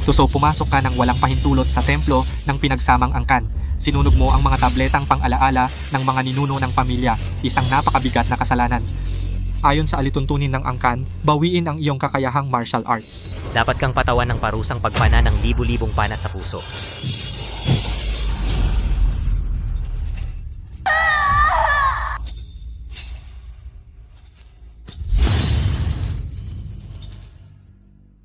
So pumasok ka ng walang pahintulot sa templo ng pinagsamang angkan. Sinunog mo ang mga tabletang pang-alaala ng mga ninuno ng pamilya, isang napakabigat na kasalanan. Ayon sa alituntunin ng angkan, bawiin ang iyong kakayahang martial arts. Dapat kang patawan ng parusang pagpana ng libu-libong pana sa puso.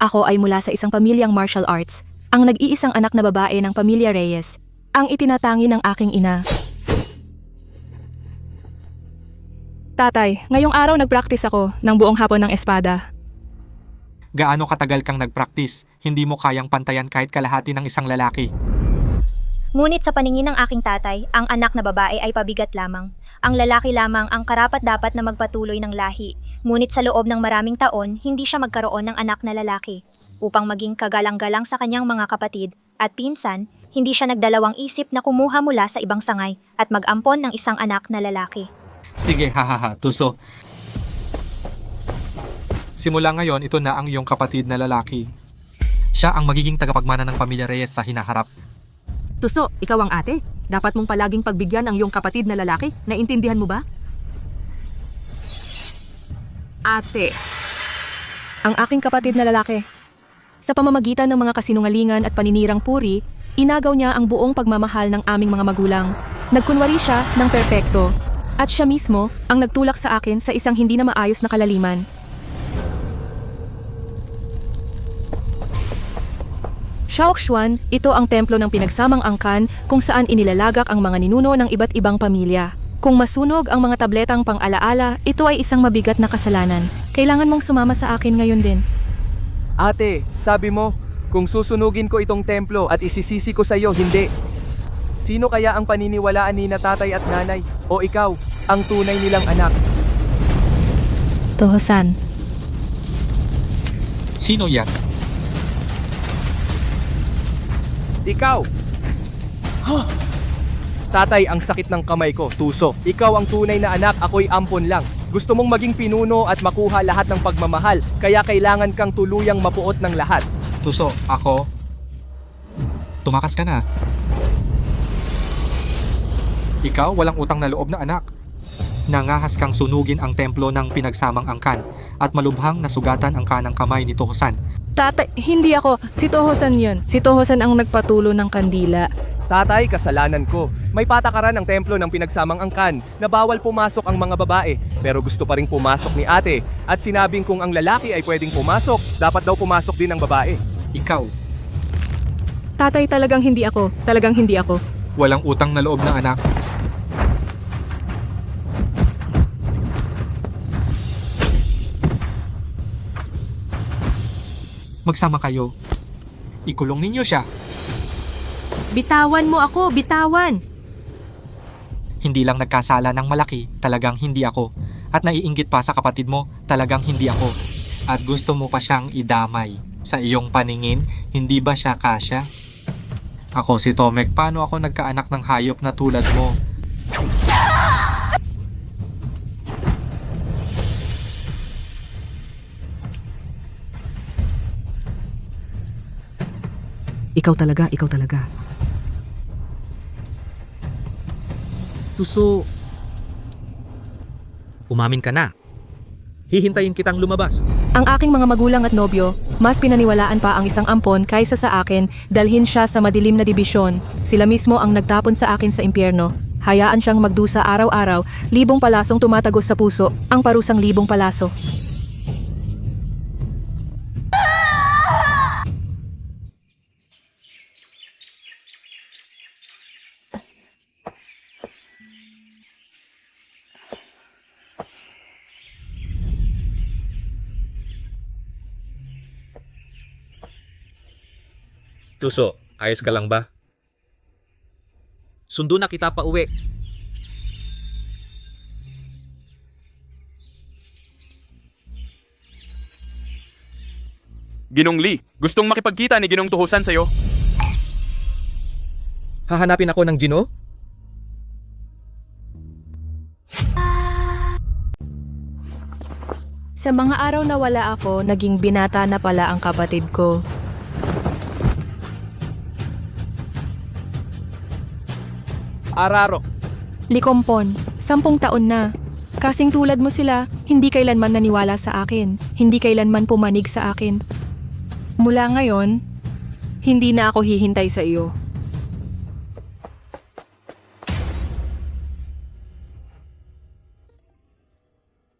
Ako ay mula sa isang pamilyang martial arts, ang nag-iisang anak na babae ng pamilya Reyes, ang itinatangi ng aking ina. Tatay, ngayong araw nag-practice ako ng buong hapon ng espada. Gaano katagal kang nag-practice, hindi mo kayang pantayan kahit kalahati ng isang lalaki. Ngunit sa paningin ng aking tatay, ang anak na babae ay pabigat lamang. Ang lalaki lamang ang karapat-dapat na magpatuloy ng lahi. Ngunit sa loob ng maraming taon, hindi siya magkaroon ng anak na lalaki. Upang maging kagalang-galang sa kanyang mga kapatid at pinsan, hindi siya nagdalawang isip na kumuha mula sa ibang sangay at mag-ampon ng isang anak na lalaki. Sige, hahaha, Tuso. Simula ngayon, ito na ang iyong kapatid na lalaki. Siya ang magiging tagapagmana ng pamilya Reyes sa hinaharap. Tuso, ikaw ang ate. Dapat mong palaging pagbigyan ang iyong kapatid na lalaki. Naintindihan mo ba? Ate. Ang aking kapatid na lalaki. Sa pamamagitan ng mga kasinungalingan at paninirang puri, inagaw niya ang buong pagmamahal ng aming mga magulang. Nagkunwari siya ng perpekto. At siya mismo ang nagtulak sa akin sa isang hindi na maayos na kalaliman. Shaoxuan, ito ang templo ng pinagsamang angkan kung saan inilalagak ang mga ninuno ng iba't ibang pamilya. Kung masunog ang mga tabletang pang-alaala, ito ay isang mabigat na kasalanan. Kailangan mong sumama sa akin ngayon din. Ate, sabi mo, kung susunugin ko itong templo at isisisi ko sa iyo, hindi. Sino kaya ang paniniwalaan ni na tatay at nanay? O ikaw, ang tunay nilang anak? Tohosan. Sino yan? Ikaw! Tatay, ang sakit ng kamay ko, Tuso. Ikaw ang tunay na anak, ako'y ampon lang. Gusto mong maging pinuno at makuha lahat ng pagmamahal, kaya kailangan kang tuluyang mapuot ng lahat. Tuso, ako? Tumakas ka na. Ikaw, walang utang na loob na anak. Nangahas kang sunugin ang templo ng pinagsamang angkan at malubhang nasugatan ang kanang kamay ni Tohosan. Tatay, hindi ako. Si Tohosan yun. Si Tohosan ang nagpatulo ng kandila. Tatay, kasalanan ko. May patakaran ang templo ng pinagsamang angkan na bawal pumasok ang mga babae, pero gusto pa ring pumasok ni ate. At sinabing kung ang lalaki ay pwedeng pumasok, dapat daw pumasok din ang babae. Ikaw, Tatay, talagang hindi ako. Talagang hindi ako. walang utang na loob na anak. Magsama kayo. Ikulong ninyo siya. Bitawan mo ako, bitawan! Hindi lang nagkasala ng malaki, talagang hindi ako. At naiinggit pa sa kapatid mo, talagang hindi ako. At gusto mo pa siyang idamay. Sa iyong paningin, hindi ba siya kasya? Ako si Tomek, paano ako nagkaanak ng hayop na tulad mo? Ikaw talaga, ikaw talaga. Tuso, umamin ka na. Hihintayin kitang lumabas. Ang aking mga magulang at nobyo, mas pinaniwalaan pa ang isang ampon kaysa sa akin dalhin siya sa madilim na dibisyon. Sila mismo ang nagtapon sa akin sa impyerno. Hayaan siyang magdusa araw-araw, libong palasong tumatagos sa puso, ang parusang libong palaso. Tuso, ayos ka lang ba? Sundo na kita pa uwi. Ginong Lee, gustong makipagkita ni Ginong Tuhusan sa'yo. Hahanapin ako ng Gino? Sa mga araw na wala ako, naging binata na pala ang kapatid ko. Araro. Likompon, 10 taon na. Kasing tulad mo sila, hindi kailanman naniwala sa akin. Hindi kailanman pumanig sa akin. Mula ngayon, hindi na ako hihintay sa iyo.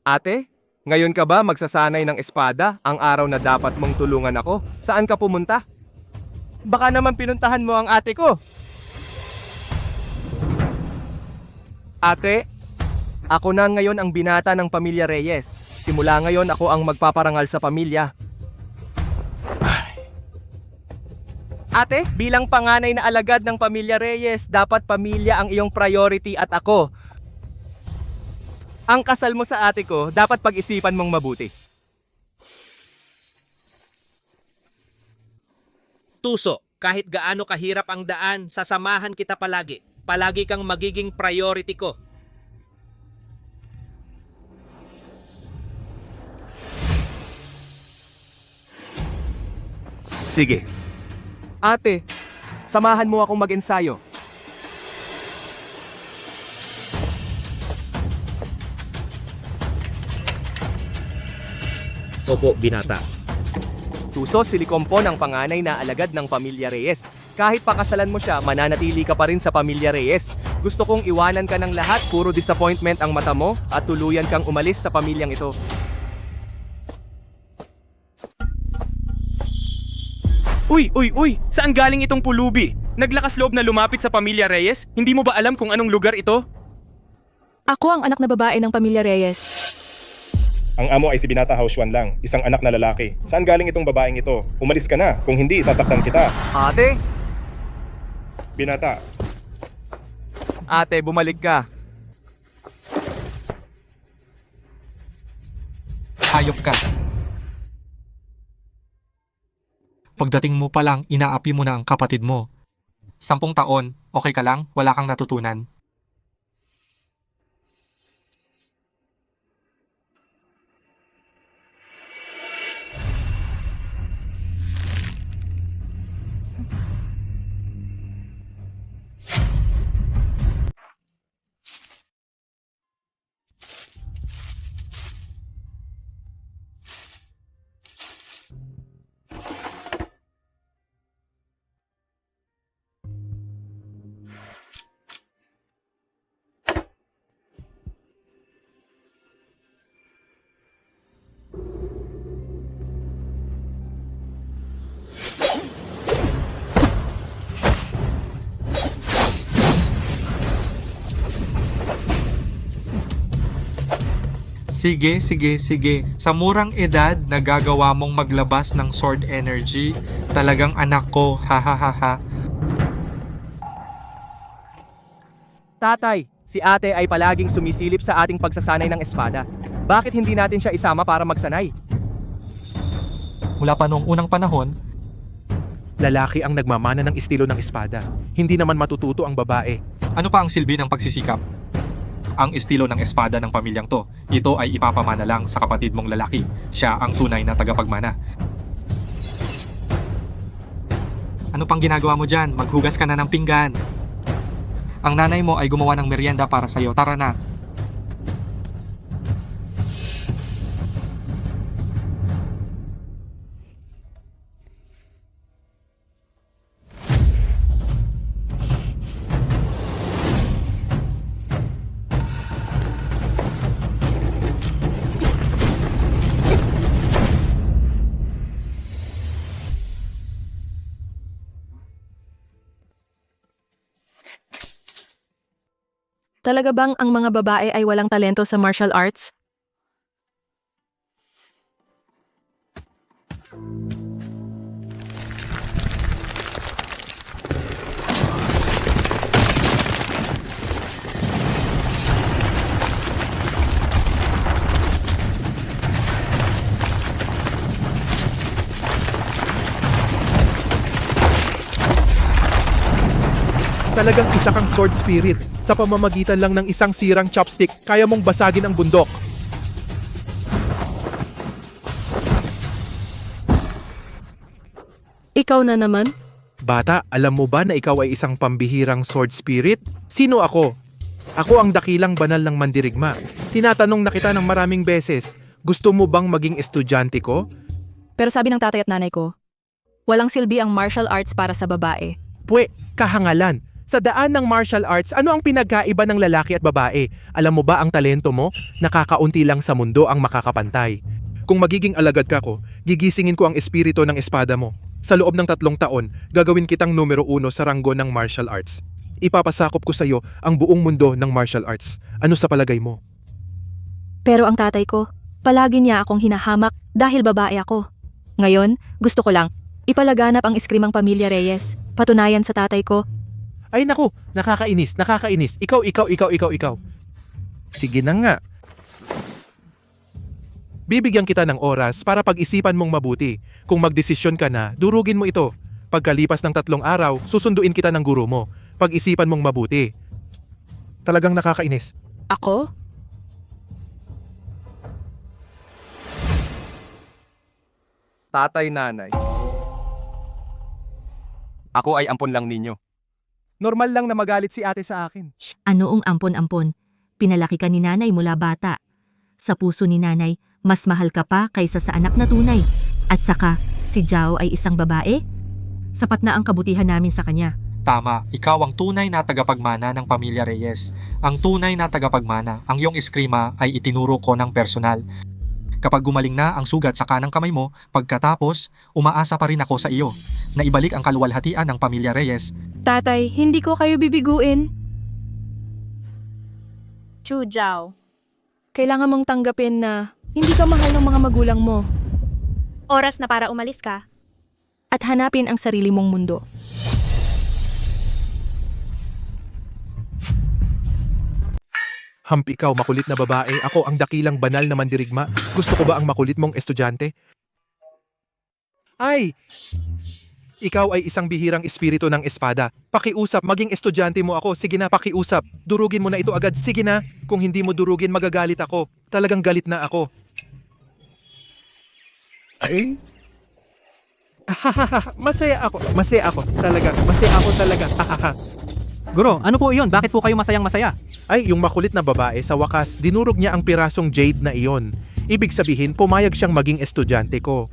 Ate, ngayon ka ba magsasanay ng espada ang araw na dapat mong tulungan ako? Saan ka pumunta? Baka naman pinuntahan mo ang ate ko. Ate, ako na ngayon ang binata ng pamilya Reyes. Simula ngayon ako ang magpaparangal sa pamilya. Ate, bilang panganay na alagad ng pamilya Reyes, dapat pamilya ang iyong priority at ako. Ang kasal mo sa ate ko, dapat pag-isipan mong mabuti. Tuso, kahit gaano kahirap ang daan, sasamahan kita palagi. Palagi kang magiging priority ko. Sige. Ate, samahan mo akong mag-ensayo. Opo, binata. Tuso, si Licompon ang panganay na alagad ng pamilya Reyes. Kahit pakasalan mo siya, mananatili ka pa rin sa pamilya Reyes. Gusto kong iwanan ka ng lahat, puro disappointment ang mata mo, at tuluyan kang umalis sa pamilyang ito. Uy! Saan galing itong pulubi? Naglakas loob na lumapit sa pamilya Reyes? Hindi mo ba alam kung anong lugar ito? Ako ang anak na babae ng pamilya Reyes. Ang amo ay si Binata Hauswan lang, isang anak na lalaki. Saan galing itong babaeng ito? Umalis ka na, kung hindi, sasaktan kita. Ate? Binata, Ate, bumalik ka. Hayop ka. Pagdating mo pa lang, inaapi mo na ang kapatid mo. 10 taon, okay ka lang? Wala kang natutunan? Sige. Sa murang edad, nagagawa mong maglabas ng sword energy. Talagang anak ko, ha. Tatay, si ate ay palaging sumisilip sa ating pagsasanay ng espada. Bakit hindi natin siya isama para magsanay? Mula pa noong unang panahon, Lalaki ang nagmamana ng estilo ng espada. Hindi naman matututo ang babae. ano pa ang silbi ng pagsisikap? Ang estilo ng espada ng pamilyang to, ito ay ipapamana lang sa kapatid mong lalaki. Siya ang tunay na tagapagmana. Ano pang ginagawa mo dyan? Maghugas ka na ng pinggan. Ang nanay mo ay gumawa ng merienda para sa'yo. Tara na. Talaga bang ang mga babae ay walang talento sa martial arts? Talagang isa kang sword spirit. Sa pamamagitan lang ng isang sirang chopstick, kaya mong basagin ang bundok. Ikaw na naman? Bata, alam mo ba na ikaw ay isang pambihirang sword spirit? Sino ako? Ako ang dakilang banal ng mandirigma. Tinatanong na kita ng maraming beses, gusto mo bang maging estudyante ko? Pero sabi ng tatay at nanay ko, walang silbi ang martial arts para sa babae. Pwe, kahangalan. Sa daan ng martial arts, ano ang pinagkaiba ng lalaki at babae? Alam mo ba ang talento mo? Nakakaunti lang sa mundo ang makakapantay. Kung magiging alagad ka ko, gigisingin ko ang espiritu ng espada mo. Sa loob ng 3 taon, gagawin kitang numero 1 sa ranggo ng martial arts. Ipapasakop ko sa iyo ang buong mundo ng martial arts. Ano sa palagay mo? Pero ang tatay ko, palagi niya akong hinahamak dahil babae ako. Ngayon, gusto ko lang, ipalaganap ang iskrimang pamilya Reyes. Patunayan sa tatay ko, Ay naku, nakakainis. Ikaw. Sige na nga. Bibigyan kita ng oras para pag-isipan mong mabuti. Kung magdesisyon ka na, durugin mo ito. Pagkalipas ng 3 araw, susunduin kita ng guro mo. Pag-isipan mong mabuti. Talagang nakakainis. ako? Tatay, nanay. Ako ay ampon lang ninyo. Normal lang na magalit si ate sa akin. Anoong ampon-ampon? Pinalaki ka ni nanay mula bata. Sa puso ni nanay, mas mahal ka pa kaysa sa anak na tunay. At saka, si Jao ay isang babae? Sapat na ang kabutihan namin sa kanya. Tama, ikaw ang tunay na tagapagmana ng pamilya Reyes. Ang tunay na tagapagmana, ang iyong eskrima ay itinuro ko ng personal. Kapag gumaling na ang sugat sa kanang kamay mo, pagkatapos, umaasa pa rin ako sa iyo na ibalik ang kaluwalhatian ng pamilya Reyes. Tatay, hindi ko kayo bibiguin. Chu Zhao. Kailangan mong tanggapin na hindi ka mahal ng mga magulang mo Oras na para umalis ka. at hanapin ang sarili mong mundo. Hump, ikaw, makulit na babae. Ako ang dakilang banal na mandirigma. Gusto ko ba ang makulit mong estudyante? Ay! Ikaw ay isang bihirang espiritu ng espada. Pakiusap, maging estudyante mo ako. Sige na, pakiusap. Durugin mo na ito agad. Sige na. Kung hindi mo durugin, magagalit ako. Talagang galit na ako. Ay? Masaya ako. Masaya ako. Talaga. Masaya ako talaga. Guro, ano po iyon? Bakit po kayo masayang-masaya? Ay, yung makulit na babae, sa wakas, dinurog niya ang pirasong jade na iyon. Ibig sabihin, pumayag siyang maging estudyante ko.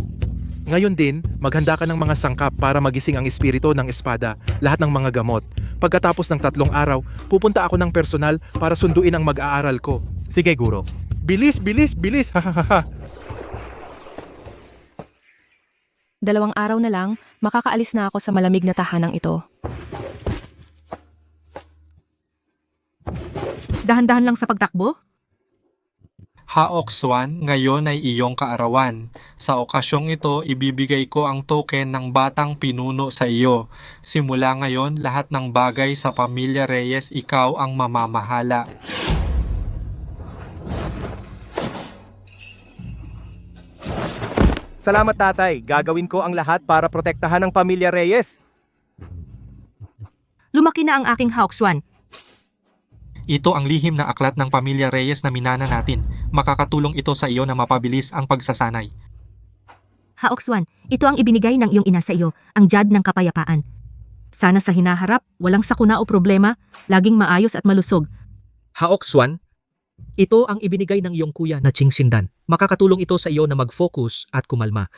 Ngayon din, maghanda ka ng mga sangkap para magising ang espiritu ng espada, lahat ng mga gamot. Pagkatapos ng 3 araw, pupunta ako ng personal para sunduin ang mag-aaral ko. Sige, Guro. Bilis, bilis, bilis! Hahaha! 2 araw na lang, makakaalis na ako sa malamig na tahanang ito. Dahan-dahan lang sa pagtakbo? Haok Swan, ngayon ay iyong kaarawan. Sa okasyong ito, ibibigay ko ang token ng batang pinuno sa iyo. Simula ngayon, lahat ng bagay sa pamilya Reyes, ikaw ang mamamahala. Salamat, tatay. Gagawin ko ang lahat para protektahan ang pamilya Reyes. Lumaki na ang aking Hawkswan. Ito ang lihim na aklat ng pamilya Reyes na minana natin. Makakatulong ito sa iyo na mapabilis ang pagsasanay. Hawkswan, ito ang ibinigay ng iyong ina sa iyo, ang jad ng kapayapaan. Sana sa hinaharap, walang sakuna o problema, laging maayos at malusog. Haok Swan, ito ang ibinigay ng iyong kuya na Ching Sindan. Makakatulong ito sa iyo na mag-focus at kumalma.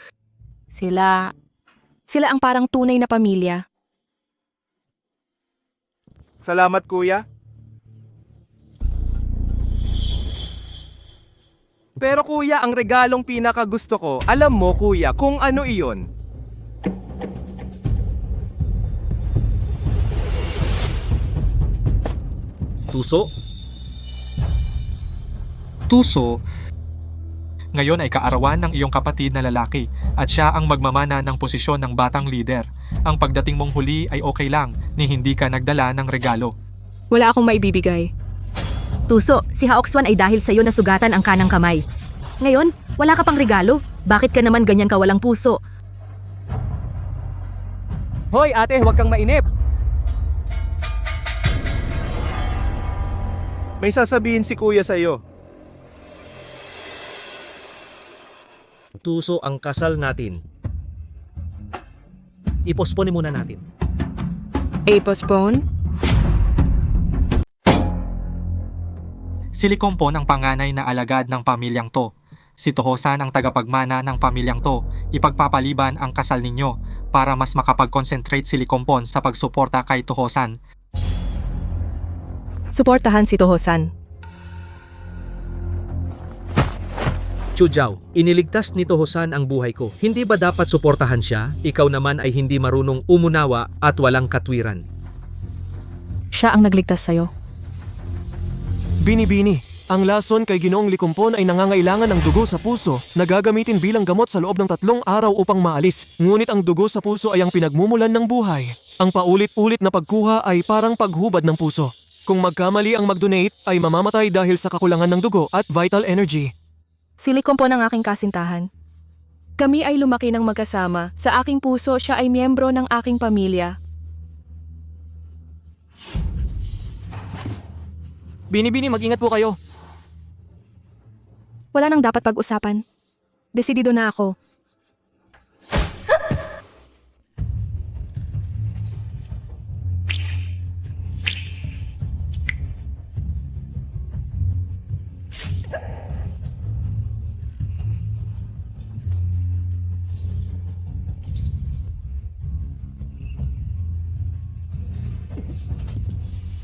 Sila ang parang tunay na pamilya. Salamat, kuya. Pero kuya, ang regalong pinakagusto ko, alam mo kuya, kung ano iyon. Tuso, Tuso, ngayon ay kaarawan ng iyong kapatid na lalaki at siya ang magmamana ng posisyon ng batang leader. Ang pagdating mong huli ay okay lang ni hindi ka nagdala ng regalo. Wala akong maibibigay. Tuso, si Hawkswan ay dahil sa iyo nasugatan ang kanang kamay. Ngayon, wala ka pang regalo. Bakit ka naman ganyan ka walang puso? Hoy ate, huwag kang mainip. May sasabihin si kuya sa iyo. tuso ang kasal natin. ipospone muna natin. postpone? Si Licompon ang panganay na alagad ng pamilyang to. Si Tohosan ang tagapagmana ng pamilyang to. Ipagpapaliban ang kasal ninyo para mas makapag-concentrate si Licompon sa pagsuporta kay Tohosan. Suportahan si Tohosan. Chujao, iniligtas ni Tohosan ang buhay ko. Hindi ba dapat suportahan siya? Ikaw naman ay hindi marunong umunawa at walang katwiran. Siya ang nagligtas sa'yo. Bini-bini, ang lason kay Ginoong Licompon ay nangangailangan ng dugo sa puso na gagamitin bilang gamot sa loob ng 3 araw upang maalis. Ngunit ang dugo sa puso ay ang pinagmumulan ng buhay. Ang paulit-ulit na pagkuha ay parang paghubad ng puso. Kung magkamali ang mag-donate ay mamamatay dahil sa kakulangan ng dugo at vital energy. Si Licompon ang aking kasintahan. Kami ay lumaki ng magkasama. Sa aking puso, siya ay miyembro ng aking pamilya. Bini-bini, mag-ingat po kayo. Wala nang dapat pag-usapan. Desidido na ako.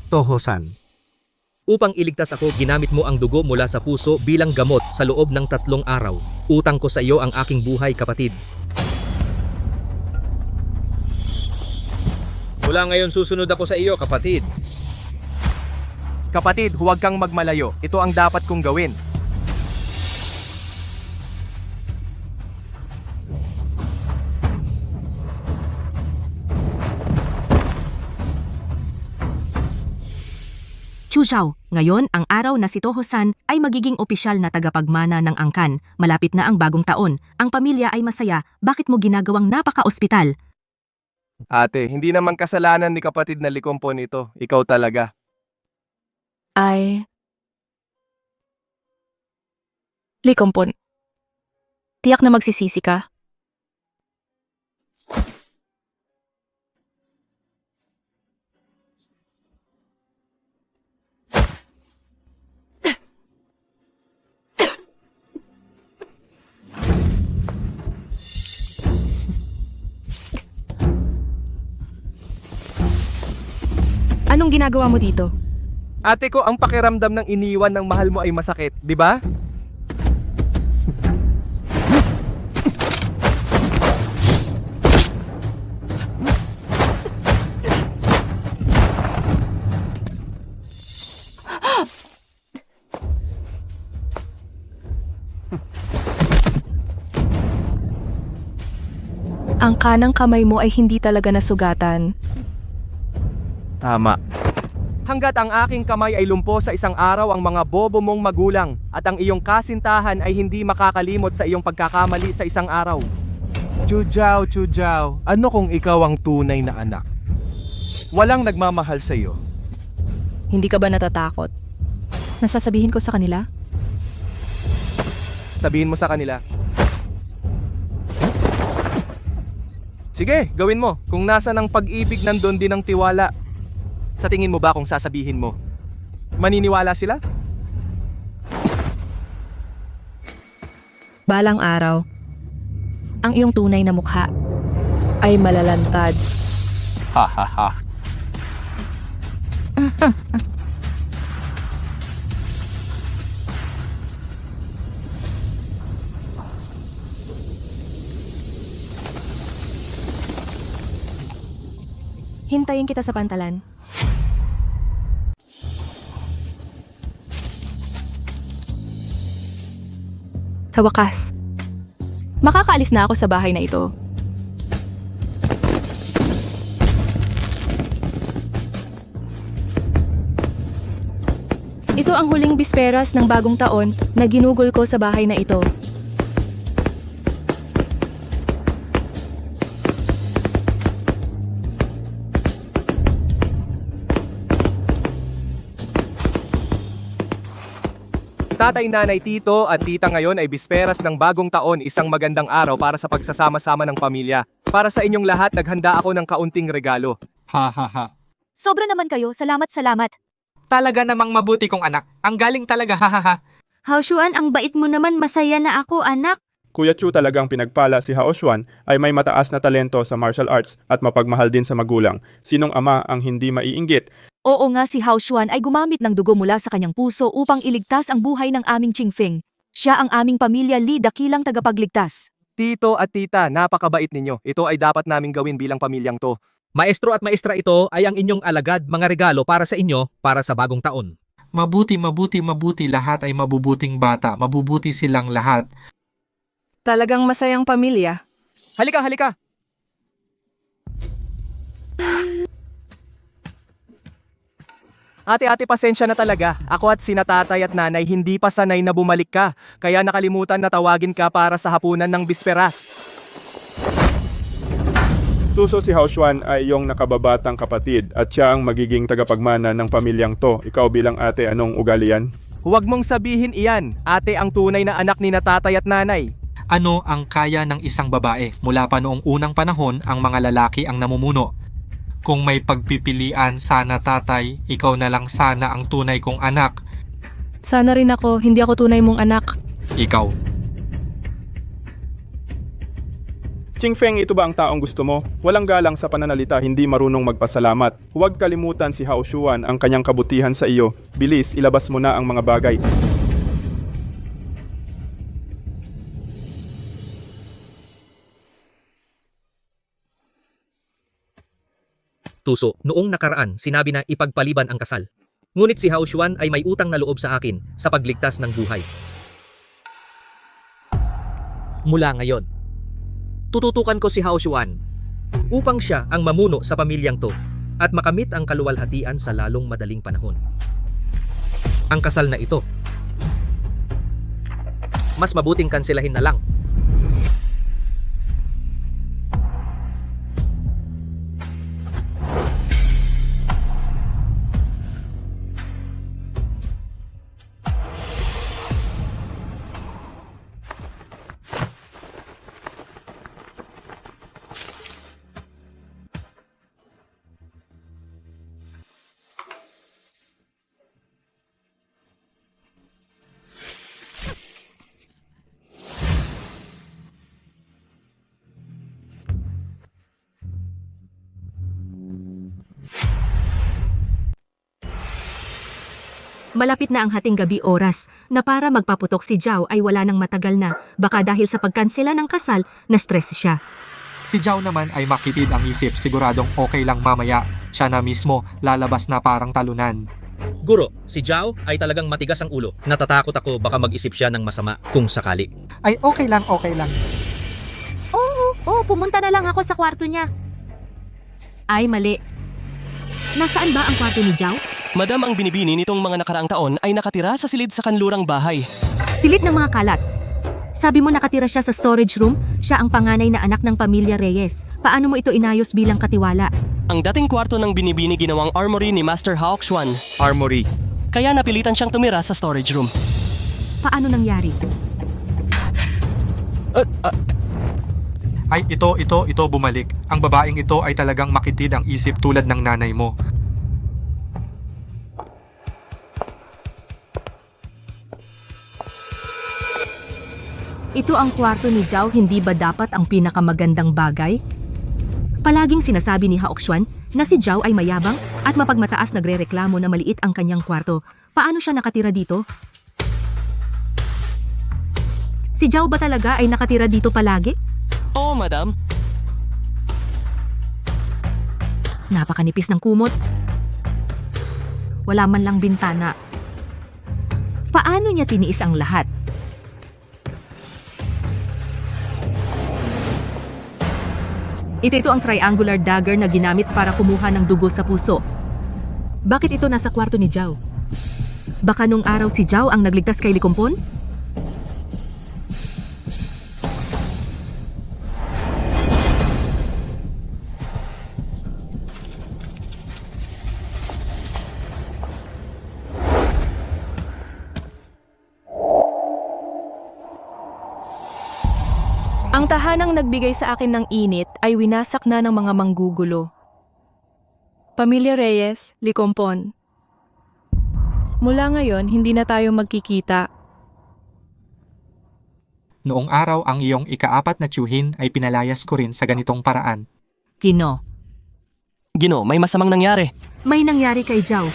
Tohosan. Upang iligtas ako, ginamit mo ang dugo mula sa puso bilang gamot sa loob ng 3 araw. Utang ko sa iyo ang aking buhay, kapatid. Mula ngayon susunod ako sa iyo, kapatid. Kapatid, huwag kang magmalayo. Ito ang dapat kong gawin. Chuzhao, ngayon ang araw na si Tohosan ay magiging opisyal na tagapagmana ng angkan. Malapit na ang bagong taon. Ang pamilya ay masaya. Bakit mo ginagawang napaka-ospital? Ate, hindi naman kasalanan ni kapatid na Licompon ito. Ikaw talaga. Ay... Licompon. Tiyak na magsisisi ka. Anong ginagawa mo dito? Ate ko, ang pakiramdam ng iniwan ng mahal mo ay masakit, di ba? Ang kanang kamay mo ay hindi talaga nasugatan. Tama. Hanggat ang aking kamay ay lumpo sa isang araw ang mga bobo mong magulang at ang iyong kasintahan ay hindi makakalimot sa iyong pagkakamali sa isang araw. Chujao, Chujao, ano kung ikaw ang tunay na anak? Walang nagmamahal sa iyo. Hindi ka ba natatakot? Nasasabihin ko sa kanila? Sabihin mo sa kanila. Sige, gawin mo. Kung nasa ng pag-ibig, nandun din ang tiwala. Sa tingin mo ba kung sasabihin mo, maniniwala sila? Balang araw, ang iyong tunay na mukha ay malalantad. Ha ha ha. Hintayin kita sa pantalan. Sa wakas, makakaalis na ako sa bahay na ito. Ito ang huling bisperas ng bagong taon na ginugol ko sa bahay na ito. tatay, nanay, tito at tita, ngayon ay bisperas ng bagong taon, isang magandang araw para sa pagsasama-sama ng pamilya. Para sa inyong lahat, naghanda ako ng kaunting regalo. Ha ha ha. Sobra naman kayo, salamat. Talaga namang mabuti kong anak. Ang galing talaga, ha ha ha. Haoshuan, ang bait mo naman, masaya na ako anak. Kuya Chu, talagang pinagpala si Hao Xuan ay may mataas na talento sa martial arts at mapagmahal din sa magulang. Sinong ama ang hindi maiinggit? Oo nga, si Haoshuan ay gumamit ng dugo mula sa kanyang puso upang iligtas ang buhay ng aming Qingfeng. Siya ang aming pamilya Li, dakilang tagapagligtas. Tito at tita, napakabait ninyo. Ito ay dapat naming gawin bilang pamilyang to. Maestro at maestra, ito ay ang inyong alagad, mga regalo para sa inyo para sa bagong taon. Mabuti. Lahat ay mabubuting bata. Mabubuti silang lahat. Talagang masayang pamilya. Halika! Ate, pasensya na talaga. Ako at sina tatay at nanay hindi pa sanay na bumalik ka. Kaya nakalimutan na tawagin ka para sa hapunan ng bisperas. Tuso, si Hao Xuan ay iyong nakababatang kapatid at siya ang magiging tagapagmana ng pamilyang to. Ikaw bilang ate, anong ugali yan? Huwag mong sabihin iyan. Ate ang tunay na anak ni na tatay at nanay. Ano ang kaya ng isang babae? Mula pa noong unang panahon, ang mga lalaki ang namumuno. Kung may pagpipilian, sana tatay, ikaw na lang sana ang tunay kong anak. Sana rin ako, hindi ako tunay mong anak. Ikaw. Qingfeng, ito ba ang taong gusto mo? Walang galang sa pananalita, hindi marunong magpasalamat. Huwag kalimutan si Hao Xuan ang kanyang kabutihan sa iyo. Bilis, ilabas mo na ang mga bagay. Tuso, noong nakaraan, sinabi na ipagpaliban ang kasal. Ngunit si Hao Xuan ay may utang na loob sa akin sa pagligtas ng buhay. Mula ngayon, tututukan ko si Hao Xuan upang siya ang mamuno sa pamilyang to at makamit ang kaluwalhatian sa lalong madaling panahon. Ang kasal na ito, mas mabuting kanselahin na lang. Malapit na ang hating gabi oras na para magpaputok si Zhao ay wala nang matagal na, baka dahil sa pagkansela ng kasal, na-stress siya. Si Zhao naman ay makitid ang isip, siguradong okay lang mamaya. Siya na mismo lalabas na parang talunan. Guro, si Zhao ay talagang matigas ang ulo. Natatakot ako baka mag-isip siya ng masama kung sakali. Ay okay lang. Oo, pumunta na lang ako sa kwarto niya. Ay, mali. Nasaan ba ang kwarto ni Zhao? Madam, ang binibini nitong mga nakaraang taon ay nakatira sa silid sa kanlurang bahay. Silid ng mga kalat. Sabi mo nakatira siya sa storage room? Siya ang panganay na anak ng pamilya Reyes. Paano mo ito inayos bilang katiwala? Ang dating kwarto ng binibini ginawang armory ni Master Hao Xuan. Armory. Kaya napilitan siyang tumira sa storage room. Paano nangyari? Ay ito bumalik. Ang babaeng ito ay talagang makitid ang isip tulad ng nanay mo. Ito ang kwarto ni Zhao, hindi ba dapat ang pinakamagandang bagay? Palaging sinasabi ni Hao Xuan na si Zhao ay mayabang at mapagmataas, nagrereklamo na maliit ang kanyang kwarto. Paano siya nakatira dito? Si Zhao ba talaga ay nakatira dito palagi? Oo, madam. Napakanipis ng kumot. Wala man lang bintana. Paano niya tiniis ang lahat? Ito ang triangular dagger na ginamit para kumuha ng dugo sa puso. Bakit ito nasa kwarto ni Zhao? Baka nung araw si Zhao ang nagligtas kay Likumpon? Ang tahanang nagbigay sa akin ng init ay winasak na ng mga manggugulo. Pamilya Reyes, Likompon. Mula ngayon, hindi na tayo magkikita. Noong araw ang iyong ika-4 na tiyuhin ay pinalayas ko rin sa ganitong paraan. Gino, Gino, may masamang nangyari. may nangyari kay Zhao.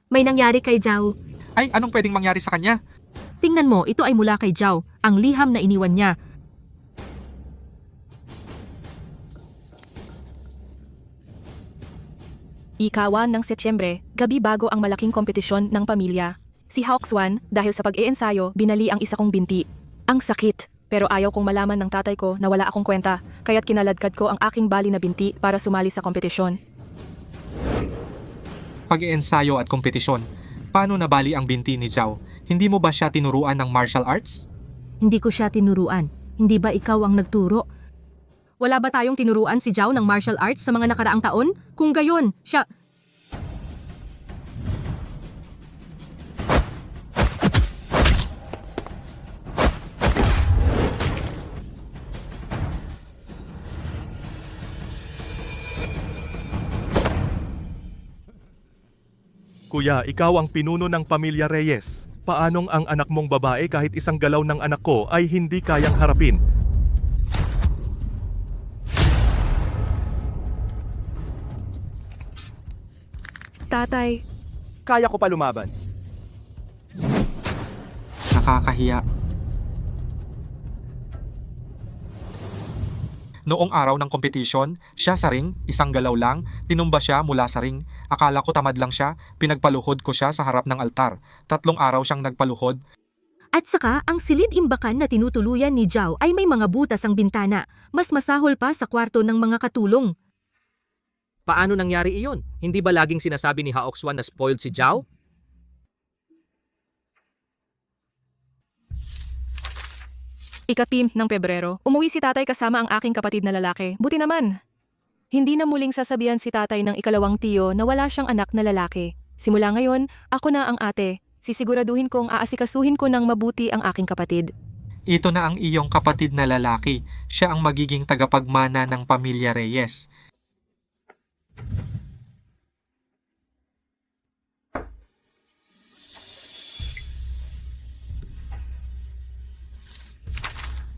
May nangyari kay Zhao. Ay, anong pwedeng mangyari sa kanya? Tingnan mo, ito ay mula kay Zhao, ang liham na iniwan niya. Ika-1 ng Setyembre, gabi bago ang malaking kompetisyon ng pamilya. Si Hawkswan, dahil sa pag-iensayo, binali ang isa kong binti. Ang sakit, pero ayaw kong malaman ng tatay ko na wala akong kwenta, kaya't kinaladkad ko ang aking bali na binti para sumali sa kompetisyon. Pag-iensayo at kompetisyon. Paano nabali ang binti ni Zhao? Hindi mo ba siya tinuruan ng martial arts? Hindi ko siya tinuruan. Hindi ba ikaw ang nagturo? Wala ba tayong tinuruan si Zhao ng martial arts sa mga nakaraang taon? Kung gayon, siya... Kuya, ikaw ang pinuno ng pamilya Reyes. Paanong ang anak mong babae kahit isang galaw ng anak ko ay hindi kayang harapin? Tatay, Kaya ko pa lumaban. Nakakahiya. Noong araw ng kompetisyon, siya sa ring, isang galaw lang, tinumba siya mula sa ring. Akala ko tamad lang siya, pinagpaluhod ko siya sa harap ng altar. 3 araw siyang nagpaluhod. At saka, ang silid-imbakan na tinutuluyan ni Zhao ay may mga butas ang bintana. Mas masahol pa sa kwarto ng mga katulong. Paano nangyari iyon? Hindi ba laging sinasabi ni Hawkswan na spoiled si Zhao? Ika-5 ng Pebrero, umuwi si tatay kasama ang aking kapatid na lalaki. Buti naman. Hindi na muling sasabihan si tatay ng ikalawang tiyo na wala siyang anak na lalaki. Simula ngayon, ako na ang ate. Sisiguraduhin kong aasikasuhin ko ng mabuti ang aking kapatid. Ito na ang iyong kapatid na lalaki. Siya ang magiging tagapagmana ng pamilya Reyes.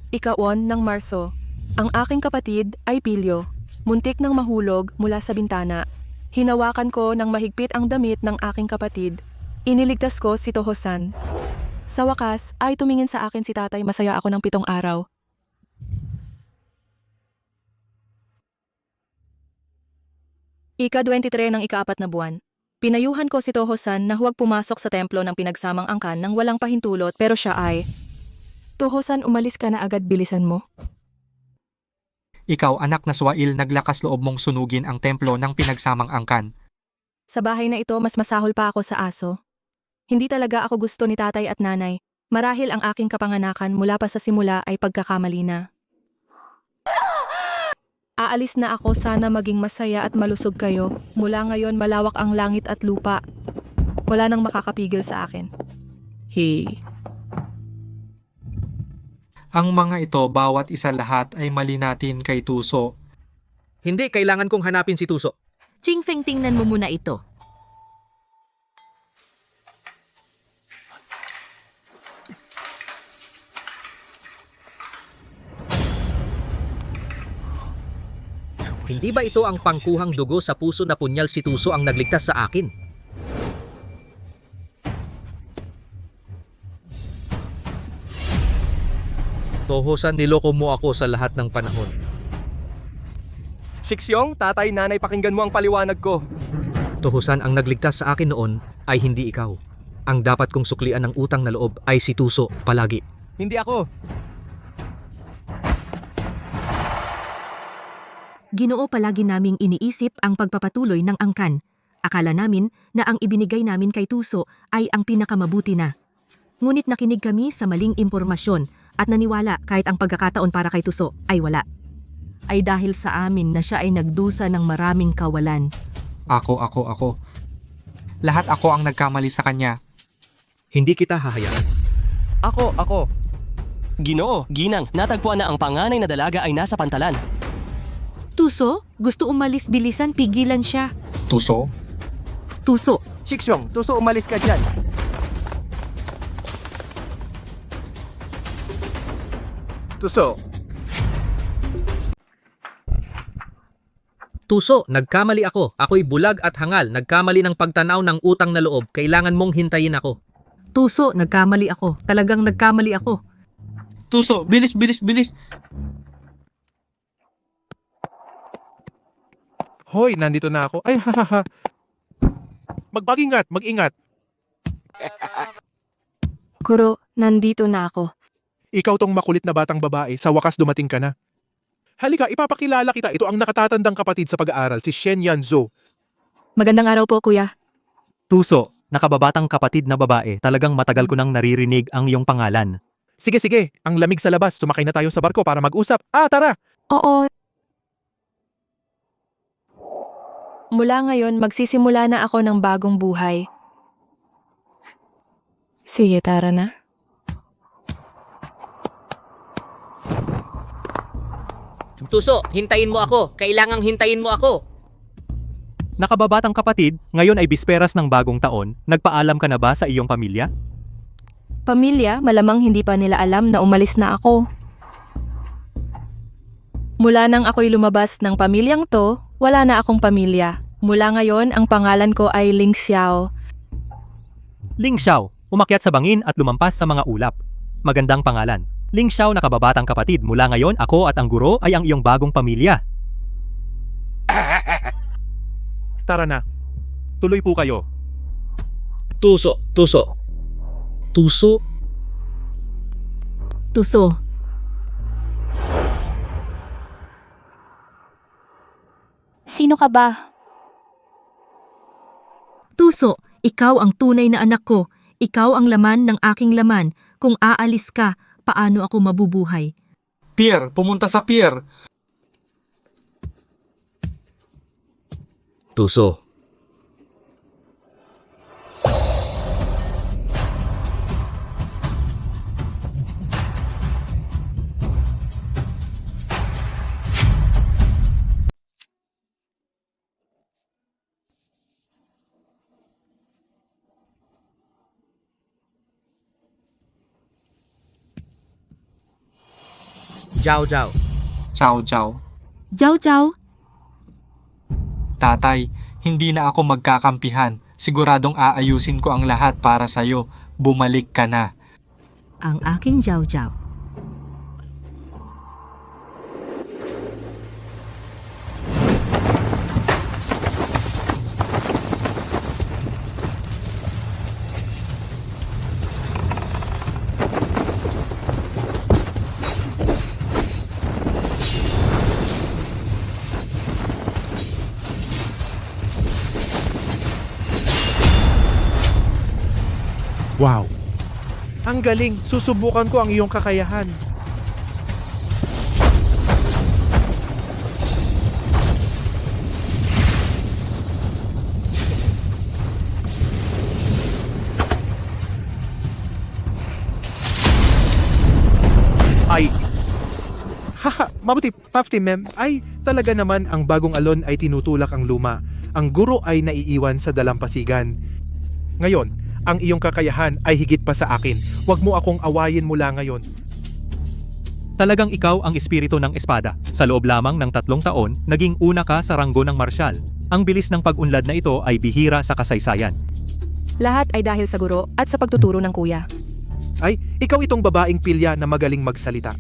Ika-1 ng Marso, ang aking kapatid ay Pilyo. Muntik nang mahulog mula sa bintana. Hinawakan ko ng mahigpit ang damit ng aking kapatid. Iniligtas ko si Toho-san. Sa wakas ay tumingin sa akin si tatay, masaya ako ng 7 araw. Ika-23 ng ika-4 na buwan. Pinayuhan ko si Toho-san na huwag pumasok sa templo ng pinagsamang angkan nang walang pahintulot, pero siya ay... Toho-san, umalis ka na agad, bilisan mo. Ikaw, anak na Swail, naglakas loob mong sunugin ang templo ng pinagsamang angkan. Sa bahay na ito, mas masahol pa ako sa aso. Hindi talaga ako gusto ni tatay at nanay. Marahil ang aking kapanganakan mula pa sa simula ay pagkakamali na. Aalis na ako, sana maging masaya at malusog kayo. Mula ngayon, malawak ang langit at lupa. Wala nang makakapigil sa akin. Hey. Ang mga ito, bawat isa lahat ay mali natin kay Tuso. Hindi, kailangan kong hanapin si Tuso. Chingfeng, tingnan mo muna ito. Hindi ba ito ang pangkuhang dugo sa puso na punyal si Tuso ang nagligtas sa akin? Toho-san, niloko mo ako sa lahat ng panahon. Shiksyong, tatay, nanay, pakinggan mo ang paliwanag ko. Toho-san, ang nagligtas sa akin noon ay hindi ikaw. Ang dapat kong suklian ng utang na loob ay si Tuso palagi. Hindi ako. Ginoo, palagi naming iniisip ang pagpapatuloy ng angkan. Akala namin na ang ibinigay namin kay Tuso ay ang pinakamabuti na. Ngunit nakinig kami sa maling impormasyon at naniwala kahit ang pagkakataon para kay Tuso ay wala. Ay dahil sa amin na siya ay nagdusa ng maraming kawalan. Ako. Lahat ako ang nagkamali sa kanya. Hindi kita hahayaan. Ako. Ginoo, ginang, natagpuan na ang panganay na dalaga ay nasa pantalan. Tuso, gusto umalis bilisan, pigilan siya. Tuso? Tuso, Shiksyong, Tuso, umalis ka dyan. Tuso, Tuso, nagkamali ako. Ako'y bulag at hangal. Nagkamali ng pagtanaw ng utang na loob. Kailangan mong hintayin ako. Tuso, nagkamali ako. Talagang nagkamali ako. Tuso, bilis, bilis, bilis. Hoy, nandito na ako. Ay, hahaha. Mag-ingat, mag-ingat. Guro, nandito na ako. Ikaw tong makulit na batang babae, sa wakas dumating ka na. Halika, ipapakilala kita. Ito ang nakatatandang kapatid sa pag-aaral, si Shen Yanzhou. Magandang araw po, kuya. Tuso, nakababatang kapatid na babae, talagang matagal ko nang naririnig ang iyong pangalan. Sige, sige. Ang lamig sa labas. Sumakay na tayo sa barko para mag-usap. Tara! Oo. Mula ngayon, magsisimula na ako ng bagong buhay. Sige, tara na. Tuso, hintayin mo ako. Kailangang hintayin mo ako. Nakababatang kapatid, ngayon ay bisperas ng bagong taon, nagpaalam ka na ba sa iyong pamilya? Pamilya, malamang hindi pa nila alam na umalis na ako. Mula nang ako'y lumabas ng pamilyang to, wala na akong pamilya. Mula ngayon, ang pangalan ko ay Ling Xiao. Ling Xiao, umakyat sa bangin at lumampas sa mga ulap. Magandang pangalan. Ling Xiao, nakababatang kapatid, mula ngayon ako at ang guro ay ang iyong bagong pamilya. Tara na. Tuloy po kayo. Tuso, Tuso. Tuso. Tuso. Sino ka ba? Tuso, ikaw ang tunay na anak ko. Ikaw ang laman ng aking laman. Kung aalis ka, paano ako mabubuhay? Pier, pumunta sa pier. Tuso. Jiao Jiao. Ciao, ciao. Jiao Jiao, Tatay, hindi na ako magkakampihan. Siguradong aayusin ko ang lahat para sa'yo. Bumalik ka na. ang aking Jiao Jiao. Wow. Ang galing. Susubukan ko ang iyong kakayahan. Ay. Haha, mabuti, Pafti ma'am. Ay, talaga naman ang bagong alon ay tinutulak ang luma. Ang guro ay naiiwan sa dalampasigan. Ngayon, ang iyong kakayahan ay higit pa sa akin. Huwag mo akong awayin mula ngayon. Talagang ikaw ang espiritu ng espada. Sa loob lamang ng 3 taon, naging una ka sa ranggo ng marsyal. Ang bilis ng pag-unlad na ito ay bihira sa kasaysayan. Lahat ay dahil sa guro at sa pagtuturo ng kuya. Ay, ikaw itong babaeng pilya na magaling magsalita.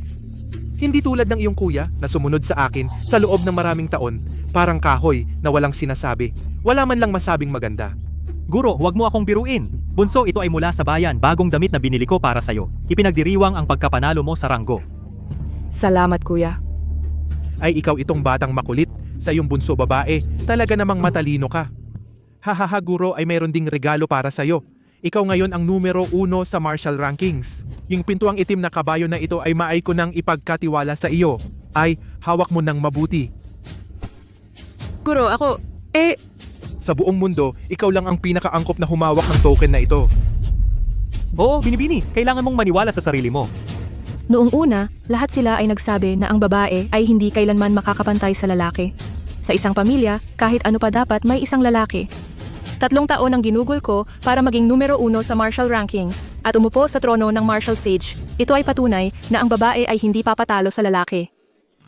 Hindi tulad ng iyong kuya na sumunod sa akin sa loob ng maraming taon, parang kahoy na walang sinasabi. Wala man lang masabing maganda. Guro, huwag mo akong biruin. Bunso, ito ay mula sa bayan, bagong damit na binili ko para sa'yo. Ipinagdiriwang ang pagkapanalo mo sa ranggo. Salamat, kuya. Ay, ikaw itong batang makulit sa iyong bunso babae. Talaga namang matalino ka. Hahaha, guro, ay mayroon ding regalo para sa'yo. Ikaw ngayon ang numero 1 sa Marshall Rankings. Yung pintuang itim na kabayo na ito ay maay ko nang ipagkatiwala sa iyo. Ay, hawak mo nang mabuti. Guro, ako, Sa buong mundo, ikaw lang ang pinakaangkop na humawak ng token na ito. Oo, Binibini, kailangan mong maniwala sa sarili mo. Noong una, lahat sila ay nagsabi na ang babae ay hindi kailanman makakapantay sa lalaki. Sa isang pamilya, kahit ano pa dapat may isang lalaki. 3 taon ang ginugol ko para maging numero 1 sa Marshall Rankings at umupo sa trono ng Marshall Sage. Ito ay patunay na ang babae ay hindi papatalo sa lalaki.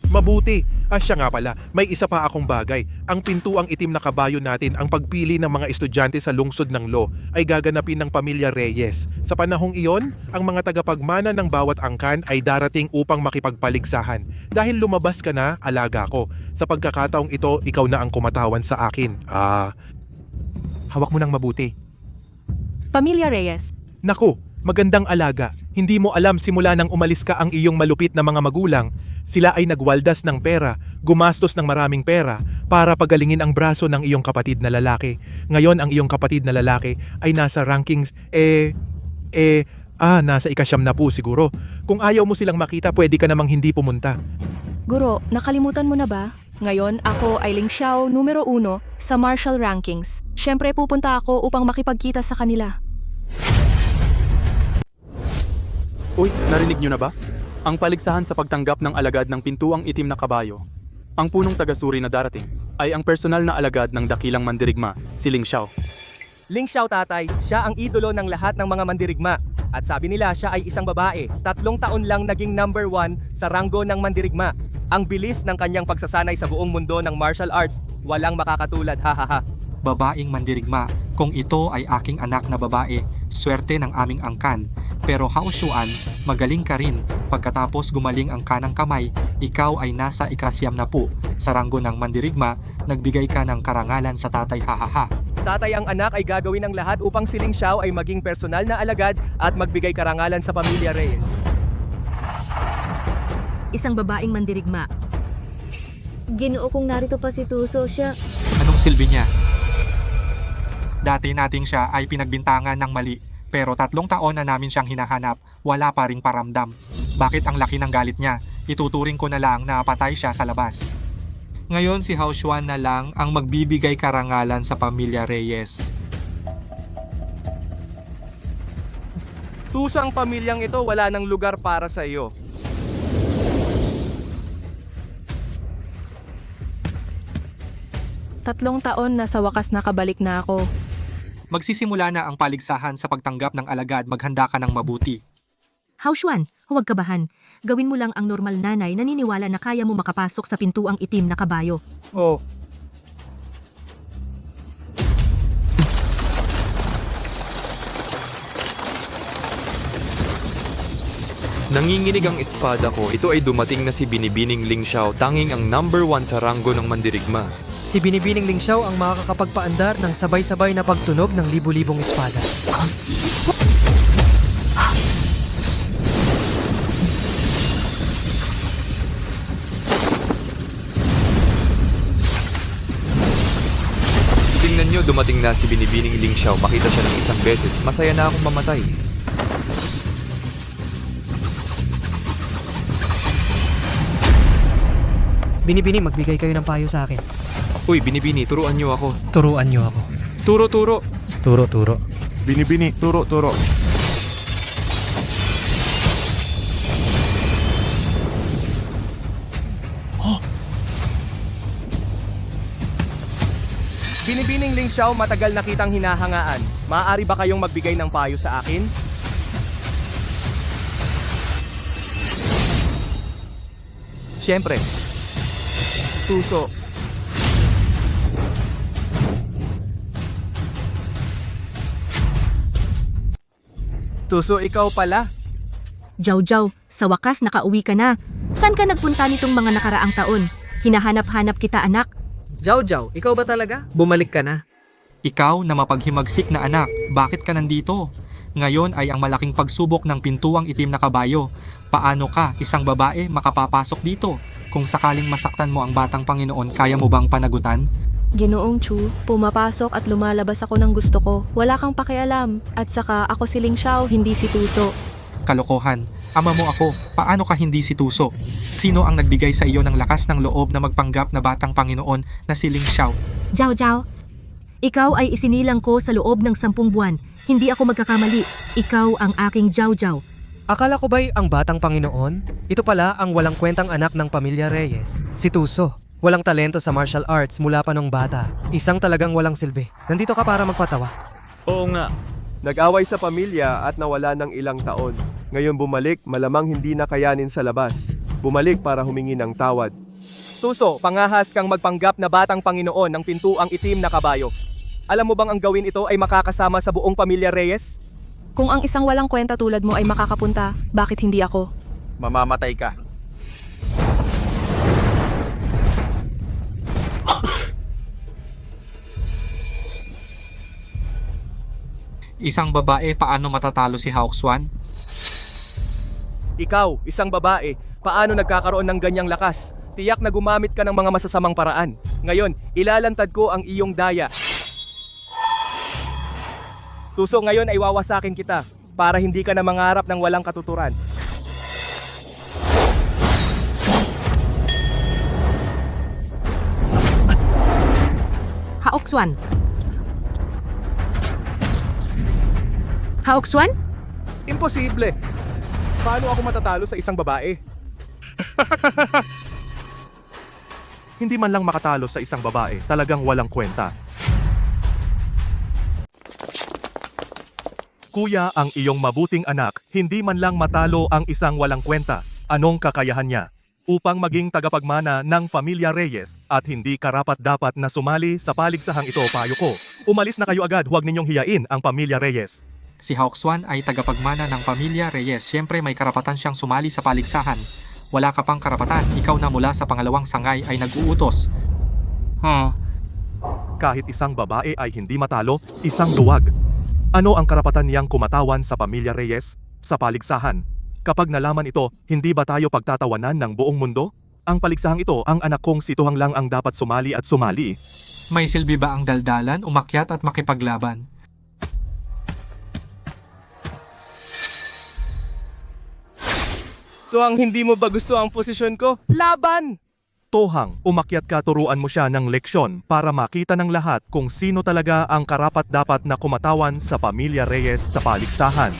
Mabuti. Siya nga pala, may isa pa akong bagay. Ang pintuang itim na kabayo natin, ang pagpili ng mga estudyante sa lungsod ng law ay gaganapin ng pamilya Reyes. Sa panahong iyon, ang mga tagapagmana ng bawat angkan ay darating upang makipagpaligsahan. Dahil lumabas ka na, alaga ko. Sa pagkakataong ito, ikaw na ang kumatawan sa akin. Hawak mo nang mabuti. Pamilya Reyes. Naku, magandang alaga. Hindi mo alam simula nang umalis ka ang iyong malupit na mga magulang. Sila ay nagwaldas ng pera, gumastos ng maraming pera para pagalingin ang braso ng iyong kapatid na lalaki. Ngayon ang iyong kapatid na lalaki ay nasa rankings, nasa ika-9 na po siguro. Kung ayaw mo silang makita, pwede ka namang hindi pumunta. Guro, nakalimutan mo na ba? Ngayon, ako ay Ling Xiao, numero 1 sa Marshall Rankings. Siyempre pupunta ako upang makipagkita sa kanila. Uy, narinig nyo na ba? Ang paligsahan sa pagtanggap ng alagad ng pintuang itim na kabayo. Ang punong tagasuri na darating ay ang personal na alagad ng dakilang mandirigma, si Ling Xiao. Ling Xiao tatay, siya ang idolo ng lahat ng mga mandirigma. At sabi nila siya ay isang babae, 3 taon lang naging number 1 sa ranggo ng mandirigma. Ang bilis ng kanyang pagsasanay sa buong mundo ng martial arts, walang makakatulad, hahaha. Babaeng mandirigma, kung ito ay aking anak na babae, swerte ng aming angkan. Pero Hao Xuan, magaling ka rin. Pagkatapos gumaling ang kanang kamay, ikaw ay nasa ika-9 na po. Sa ranggo ng mandirigma, nagbigay ka ng karangalan sa tatay, hahaha. Tatay, ang anak ay gagawin ng lahat upang si Ling Xiao ay maging personal na alagad at magbigay karangalan sa pamilya Reyes. Isang babaeng mandirigma. Ginoo, kung narito pa si Tuso, siya... Anong silbi niya? Dati nating siya ay pinagbintangan ng mali. Pero 3 taon na namin siyang hinahanap, wala pa ring paramdam. Bakit ang laki ng galit niya? Ituturing ko na lang na patay siya sa labas. Ngayon si Hao Xuan na lang ang magbibigay karangalan sa pamilya Reyes. Tuso, ang pamilyang ito wala ng lugar para sa iyo. Tatlong taon na sa wakas nakabalik na ako. Magsisimula na ang paligsahan sa pagtanggap ng alagad, maghanda ka ng mabuti. Hao Xuan, huwag kabahan. Gawin mo lang ang normal nanay, naniniwala na kaya mo makapasok sa pintuang itim na kabayo. Oh. Nanginginig ang espada ko. Ito ay dumating na si Binibining Ling Xiao, tanging ang number 1 sa ranggo ng mandirigma. Si Binibining Ling Xiao ang makakapagpaandar ng sabay-sabay na pagtunog ng libu-libong espada. Tingnan nyo, dumating na si Binibining Ling Xiao. Makita siya ng isang beses, masaya na akong mamatay. Binibini, magbigay kayo ng payo sa akin. Uy, Binibini, turuan nyo ako. Turuan nyo ako. Turo. Turo. Binibini, turo. Binibining Ling Xiao, matagal na kitang hinahangaan. Maaari ba kayong magbigay ng payo sa akin? Siyempre. Tuso. Tuso, ikaw pala. Jiao, sa wakas nakauwi ka na. Saan ka nagpunta nitong mga nakaraang taon? Hinahanap-hanap kita, anak. Jiao, ikaw ba talaga? Bumalik ka na. Ikaw na mapaghimagsik na anak, bakit ka nandito? Ngayon ay ang malaking pagsubok ng pintuang itim na kabayo. Paano ka, isang babae, makapapasok dito? Kung sakaling masaktan mo ang batang Panginoon, kaya mo bang panagutan? Ginoong Chu, pumapasok at lumalabas ako ng gusto ko. Wala kang pakialam. At saka ako si Ling Xiao, hindi si Tuso. Kalokohan. Ama mo ako, paano ka hindi si Tuso? Sino ang nagbigay sa iyo ng lakas ng loob na magpanggap na batang Panginoon na si Ling Xiao? Jiao, ikaw ay isinilang ko sa loob ng 10 buwan. Hindi ako magkakamali. Ikaw ang aking Jiao. Akala ko ba'y ang batang Panginoon? Ito pala ang walang kwentang anak ng pamilya Reyes, si Tuso. Walang talento sa martial arts mula pa nung bata. Isang talagang walang silbi. Nandito ka para magpatawa. Oo nga. Nag-away sa pamilya at nawala ng ilang taon. Ngayon bumalik, malamang hindi na kayanin sa labas. Bumalik para humingi ng tawad. Tuso, pangahas kang magpanggap na batang Panginoon ng pintuang itim na kabayo. Alam mo bang ang gawin ito ay makakasama sa buong pamilya Reyes? Kung ang isang walang kwenta tulad mo ay makakapunta, bakit hindi ako? Mamamatay ka. Isang babae, paano matatalo si Hawkswan? Ikaw, isang babae, paano nagkakaroon ng ganyang lakas? Tiyak na gumamit ka ng mga masasamang paraan. Ngayon, ilalantad ko ang iyong daya. Tuso, ngayon ay wawasakin kita para hindi ka na mangarap ng walang katuturan. Hawkswan. Hawkswan? Imposible! Paano ako matatalo sa isang babae? Hindi man lang makatalo sa isang babae, talagang walang kwenta. Kuya, ang iyong mabuting anak, hindi man lang matalo ang isang walang kwenta. Anong kakayahan niya? Upang maging tagapagmana ng pamilya Reyes at hindi karapat-dapat na sumali sa paligsahang ito, payo ko. Umalis na kayo agad, huwag ninyong hiyain ang pamilya Reyes. Si Hawkswan ay tagapagmana ng pamilya Reyes. Siyempre may karapatan siyang sumali sa paligsahan. Wala ka pang karapatan, ikaw na mula sa pangalawang sangay ay nag-uutos. Kahit isang babae ay hindi matalo, isang duwag. Ano ang karapatan niyang kumatawan sa pamilya Reyes? Sa paligsahan? Kapag nalaman ito, hindi ba tayo pagtatawanan ng buong mundo? Ang paligsahang ito, ang anak kong si Tuhang lang ang dapat sumali at sumali. May silbi ba ang daldalan, umakyat at makipaglaban? So ang hindi mo ba gusto ang posisyon ko? Laban! Tohang, umakyat ka, turuan mo siya ng leksyon para makita ng lahat kung sino talaga ang karapat-dapat na kumatawan sa pamilya Reyes sa paligsahan.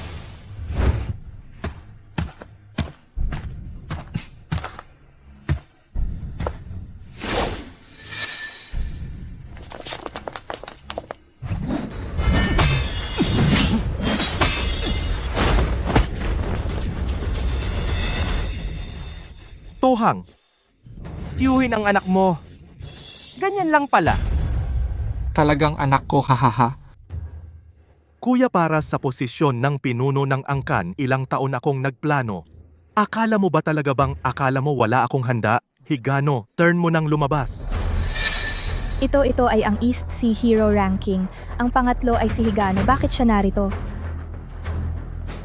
Tohang, Tiyuhin ang anak mo. Ganyan lang pala. Talagang anak ko, hahaha. kuya, para sa posisyon ng pinuno ng angkan, ilang taon akong nagplano. Akala mo ba talaga bang akala mo wala akong handa? Higano, turn mo nang lumabas. Ito ay ang East Sea Hero Ranking. Ang pangatlo ay si Higano. Bakit siya narito?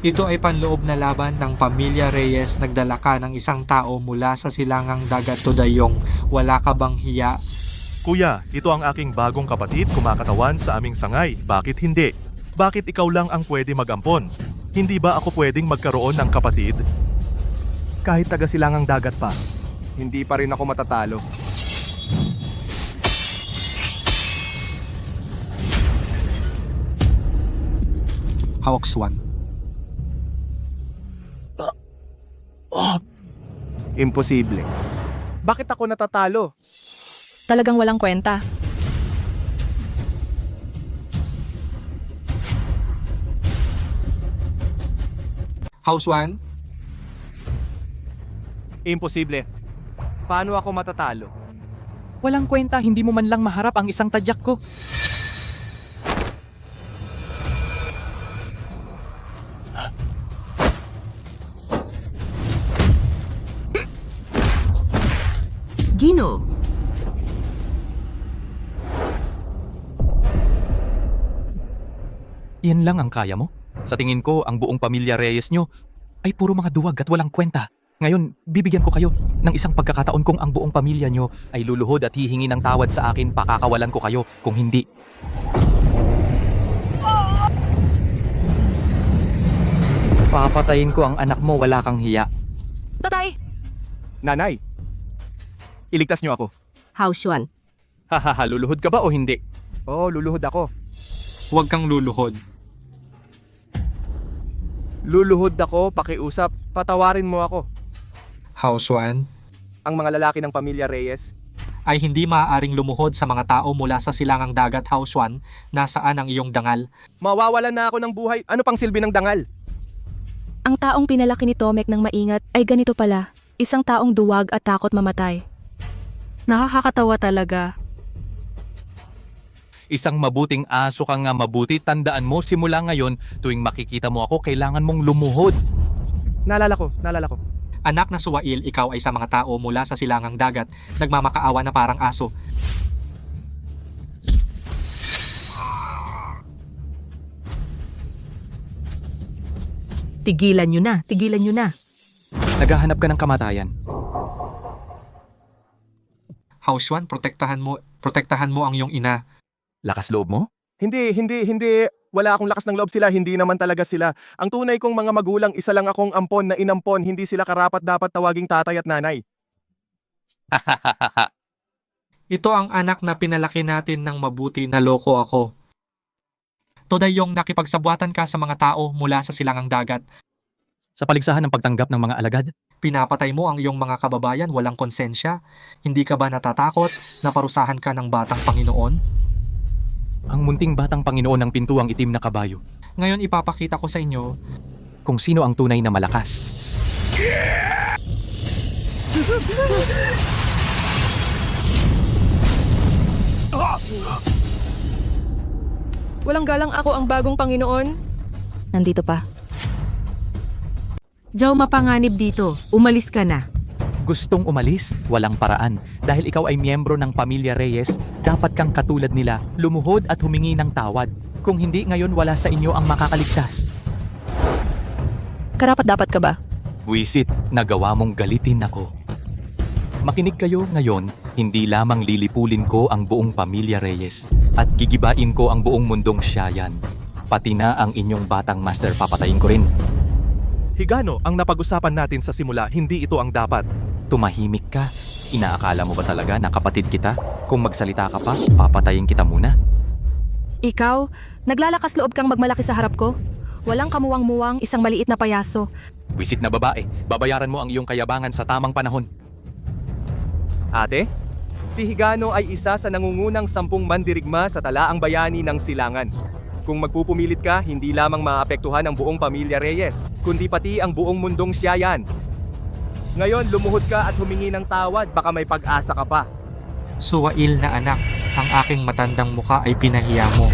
Ito ay panloob na laban ng pamilya Reyes. Nagdala ka ng isang tao mula sa silangang dagat to dayong. Wala ka bang hiya? Kuya, ito ang aking bagong kapatid kumakatawan sa aming sangay. Bakit hindi? Bakit ikaw lang ang pwede magampon? Hindi ba ako pwedeng magkaroon ng kapatid? Kahit taga silangang dagat pa. Hindi pa rin ako matatalo. Hawkswan. Imposible. Bakit ako natatalo? Talagang walang kwenta. Hawkswan? Imposible. Paano ako matatalo? Walang kwenta, hindi mo man lang maharap ang isang tadyak ko. Gino. Yan lang ang kaya mo? Sa tingin ko, ang buong pamilya Reyes nyo ay puro mga duwag at walang kwenta. Ngayon, bibigyan ko kayo ng isang pagkakataon kung ang buong pamilya nyo ay luluhod at hihingi ng tawad sa akin, pakakawalan ko kayo. Kung hindi, papatayin ko ang anak mo, wala kang hiya. Tatay! Nanay, iligtas niyo ako. Hawkswan. Hahaha, luluhod ka ba o hindi? Oo, luluhod ako. Huwag kang luluhod. Luluhod ako, pakiusap, patawarin mo ako. House 1 Ang mga lalaki ng pamilya Reyes, ay hindi maaaring lumuhod sa mga tao mula sa silangang dagat. House 1, nasaan ang iyong dangal? mawawalan na ako ng buhay. Ano pang silbi ng dangal? Ang taong pinalaki ni Tomek ng maingat ay ganito pala, isang taong duwag at takot mamatay. Nakakatawa talaga. Isang mabuting aso ka nga mabuti, tandaan mo simula ngayon, tuwing makikita mo ako, kailangan mong lumuhod. Naalala ko. Anak na Suwail, ikaw ay sa mga tao mula sa silangang dagat, nagmamakaawa na parang aso. Tigilan nyo na, tigilan nyo na. Naghahanap ka ng kamatayan. House 1, protektahan mo ang iyong ina. Lakas loob mo? Hindi. Wala akong lakas ng loob sila, hindi naman talaga sila. Ang tunay kong mga magulang, isa lang akong ampon na inampon, hindi sila karapat dapat tawaging tatay at nanay. Ito ang anak na pinalaki natin ng mabuti, na loko ako. Today yung nakipagsabuatan ka sa mga tao mula sa silangang dagat. Sa paligsahan ng pagtanggap ng mga alagad? Pinapatay mo ang iyong mga kababayan, walang konsensya. Hindi ka ba natatakot na parusahan ka ng batang Panginoon? Ang munting batang Panginoon ng pintuang itim na kabayo. Ngayon ipapakita ko sa inyo Kung sino ang tunay na malakas. Walang galang, ako ang bagong Panginoon. Nandito pa. Joe, mapanganib dito. Umalis ka na. Gustong umalis? Walang paraan. Dahil ikaw ay miyembro ng pamilya Reyes, dapat kang katulad nila, lumuhod at humingi ng tawad. Kung hindi, ngayon wala sa inyo ang makakaligtas. Karapat-dapat ka ba? Wisit, nagawa mong galitin ako. Makinig kayo ngayon, hindi lamang lilipulin ko ang buong pamilya Reyes at gigibain ko ang buong mundong Siayan. Pati na ang inyong batang master, papatayin ko rin. Higano, ang napag-usapan natin sa simula, hindi ito ang dapat. Tumahimik ka. Inaakala mo ba talaga na kapatid kita? Kung magsalita ka pa, papatayin kita muna. Ikaw, naglalakas loob kang magmalaki sa harap ko? Walang kamuwang-muwang, isang maliit na payaso. Wisit na babae, babayaran mo ang iyong kayabangan sa tamang panahon. Ate, si Higano ay isa sa nangungunang 10 mandirigma sa talaang bayani ng Silangan. Kung magpupumilit ka, hindi lamang maapektuhan ang buong pamilya Reyes, kundi pati ang buong mundong Siayan. Ngayon, lumuhod ka at humingi ng tawad, baka may pag-asa ka pa. Suwail na anak, ang aking matandang muka ay pinahiya mo.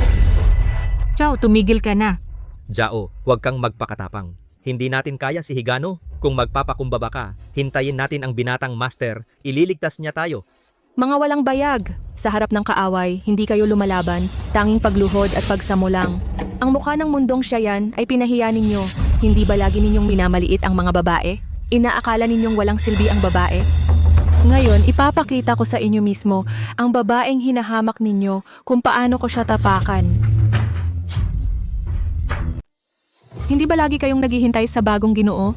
Joe, tumigil ka na. Jao, huwag kang magpakatapang. Hindi natin kaya si Higano. Kung magpapakumbaba ka, hintayin natin ang binatang master, ililigtas niya tayo. Mga walang bayag. Sa harap ng kaaway, hindi kayo lumalaban, tanging pagluhod at pagsamo lang. Ang mukha ng mundong Siayan ay pinahiya ninyo. Hindi ba lagi ninyong minamaliit ang mga babae? Inaakala ninyong walang silbi ang babae? Ngayon, ipapakita ko sa inyo mismo ang babaeng hinahamak ninyo kung paano ko siya tapakan. Hindi ba lagi kayong naghihintay sa bagong Ginoo?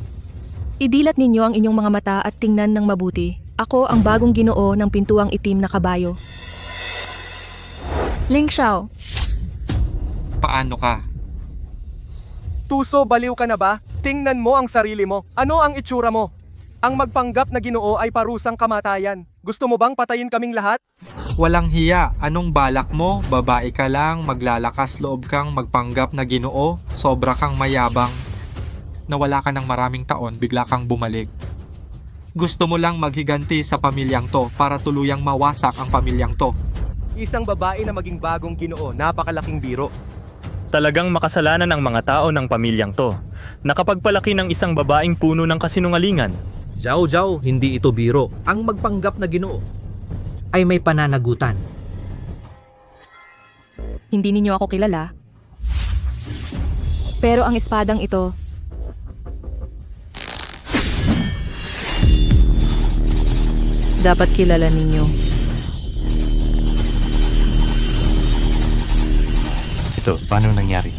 Idilat ninyo ang inyong mga mata at tingnan ng mabuti. Ako ang bagong Ginoo ng pintuang itim na kabayo. Ling Xiao. Paano ka? Tuso, baliw ka na ba? Tingnan mo ang sarili mo. Ano ang itsura mo? Ang magpanggap na Ginoo ay parusang kamatayan. Gusto mo bang patayin kaming lahat? Walang hiya. Anong balak mo? Babae ka lang, maglalakas loob kang magpanggap na Ginoo, sobra kang mayabang. Nawala ka ng maraming taon, bigla kang bumalik. Gusto mo lang maghiganti sa pamilyang to para tuluyang mawasak ang pamilyang to. Isang babae na maging bagong Ginoo, napakalaking biro. Talagang makasalanan ang mga tao ng pamilyang to. Nakapagpalaki ng isang babaeng puno ng kasinungalingan. Jao, hindi ito biro. Ang magpanggap na Ginoo ay may pananagutan. Hindi ninyo ako kilala. Pero ang espadang ito, dapat kilala ninyo. Ito, paano nangyari?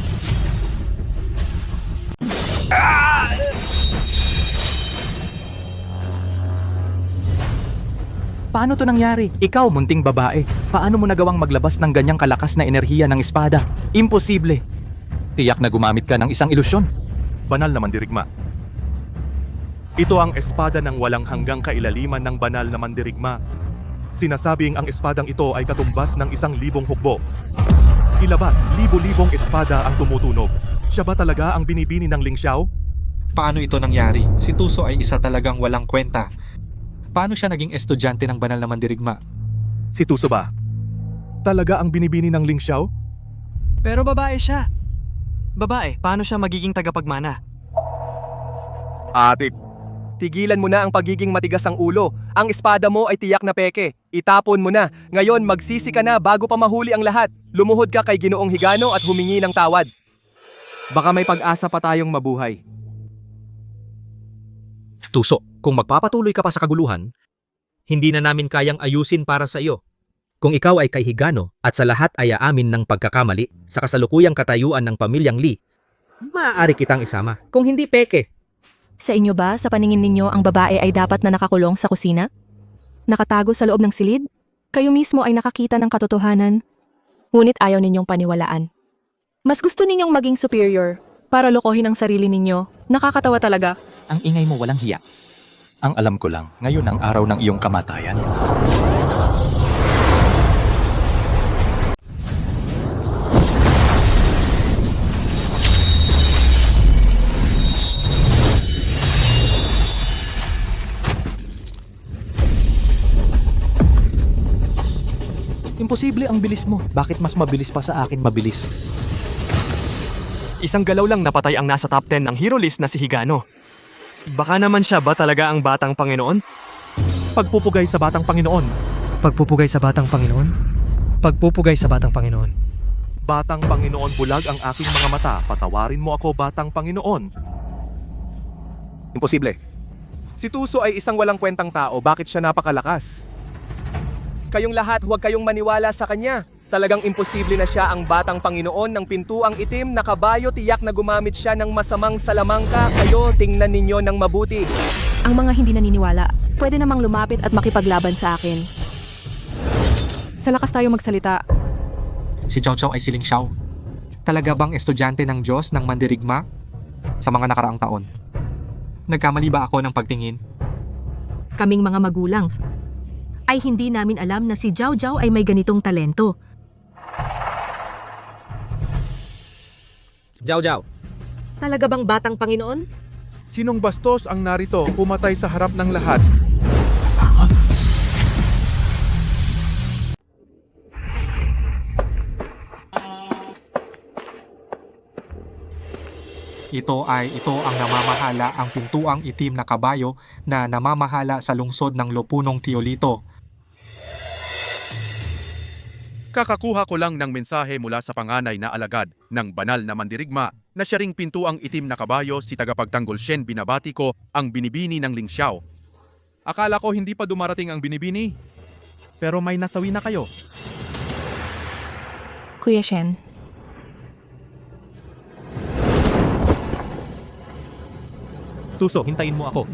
Paano to nangyari? Ikaw, munting babae. Paano mo nagawang maglabas ng ganyang kalakas na enerhiya ng espada? Imposible. Tiyak na gumamit ka ng isang ilusyon. banal na mandirigma. Ito ang espada ng walang hanggang kailaliman ng banal na mandirigma. Sinasabing ang espadang ito ay katumbas ng 1,000 hukbo. Ilabas, libo-libong espada ang tumutunog. Siya ba talaga ang binibini ng Ling Xiao? Paano ito nangyari? Si Tuso ay isa talagang walang kwenta. Paano siya naging estudyante ng banal na mandirigma? Si Tuso ba? Talaga ang binibini ng Ling Xiao? Pero babae siya. Babae, paano siya magiging tagapagmana? Ate, tigilan mo na ang pagiging matigas ang ulo. Ang espada mo ay tiyak na peke. Itapon mo na. Ngayon magsisi ka na bago pa mahuli ang lahat. Lumuhod ka kay Ginoong Higano at humingi ng tawad. Baka may pag-asa pa tayong mabuhay. Tuso, kung magpapatuloy ka pa sa kaguluhan, hindi na namin kayang ayusin para sa iyo. Kung ikaw ay kay Higano at sa lahat ay aamin ng pagkakamali sa kasalukuyang katayuan ng pamilyang Lee, maaari kitang isama. Kung hindi peke, Sa inyo ba, sa paningin ninyo, ang babae ay dapat na nakakulong sa kusina? Nakatago sa loob ng silid? Kayo mismo ay nakakita ng katotohanan, ngunit ayaw ninyong paniwalaan. Mas gusto ninyong maging superior para lokohin ang sarili ninyo. Nakakatawa talaga. Ang ingay mo walang hiya. Ang alam ko lang, ngayon ang araw ng iyong kamatayan. Imposible ang bilis mo. Bakit mas mabilis pa sa akin mabilis? Isang galaw lang napatay ang nasa top 10 ng hero list na si Higano. Baka naman siya ba talaga ang batang Panginoon? Pagpupugay sa batang Panginoon. Pagpupugay sa batang Panginoon? Pagpupugay sa batang Panginoon. Batang Panginoon, bulag ang aking mga mata. Patawarin mo ako, batang Panginoon. Imposible. Si Tuso ay isang walang kwentang tao. Bakit siya napakalakas? Kayong lahat, huwag kayong maniwala sa kanya. Talagang imposible na siya ang batang Panginoon ng pintuang itim na kabayo. Tiyak na gumamit siya ng masamang salamangka. Kayo, tingnan ninyo ng mabuti. Ang mga hindi naniniwala, pwede namang lumapit at makipaglaban sa akin. Sa lakas tayo magsalita. Si Chow Chow ay si Ling Xiao. Talaga bang estudyante ng Diyos ng mandirigma sa mga nakaraang taon? Nagkamali ba ako ng pagtingin? Kaming mga magulang ay hindi namin alam na si Jiao Jiao ay may ganitong talento. Jiao Jiao, Talaga bang batang Panginoon? Sinong bastos ang narito pumatay sa harap ng lahat? Ito ang namamahala ang pintuang itim na kabayo na namamahala sa lungsod ng Lopunong Teolito. Kakakuha ko lang ng mensahe mula sa panganay na alagad ng banal na mandirigma na siya ring pintuang itim na kabayo, si tagapagtanggol Shen. Binabati ko ang binibini ng Ling Xiao. Akala ko hindi pa dumarating ang binibini. Pero may nasawi na kayo. Kuya Shen, Tuso, hintayin mo ako.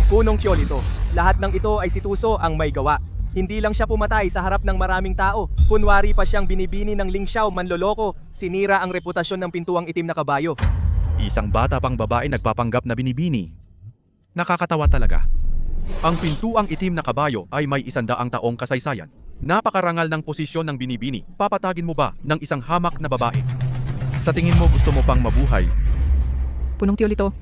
Punong Teolito, lahat ng ito ay si Tuso ang may gawa. Hindi lang siya pumatay sa harap ng maraming tao. Kunwari pa siyang binibini ng Ling Xiao, manloloko. Sinira ang reputasyon ng pintuang itim na kabayo. Isang bata pang babae nagpapanggap na binibini. Nakakatawa talaga. Ang pintuang itim na kabayo ay may 100 taong kasaysayan. Napakarangal ng posisyon ng binibini. Papatagin mo ba ng isang hamak na babae? Sa tingin mo gusto mo pang mabuhay? Punong Teolito.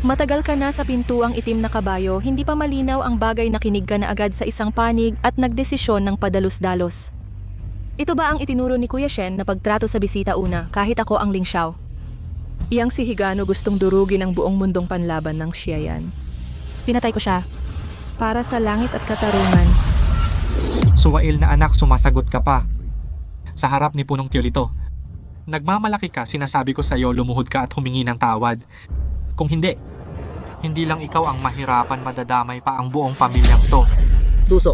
Matagal ka na sa pintuang itim na kabayo, hindi pa malinaw ang bagay na kinig ka na agad sa isang panig at nagdesisyon ng padalos-dalos. Ito ba ang itinuro ni Kuya Shen na pagtrato sa bisita una kahit ako ang Ling Xiao? Iyang si Higano gustong durugin ang buong mundong panlaban ng Xiayan. Pinatay ko siya para sa langit at katarungan. Suwail na anak, sumasagot ka pa. Sa harap ni Punong Teolito. Nagmamalaki ka, sinasabi ko sa iyo, lumuhod ka at humingi ng tawad. Kung hindi, hindi lang ikaw ang mahirapan, madadamay pa ang buong pamilyang to. Tuso,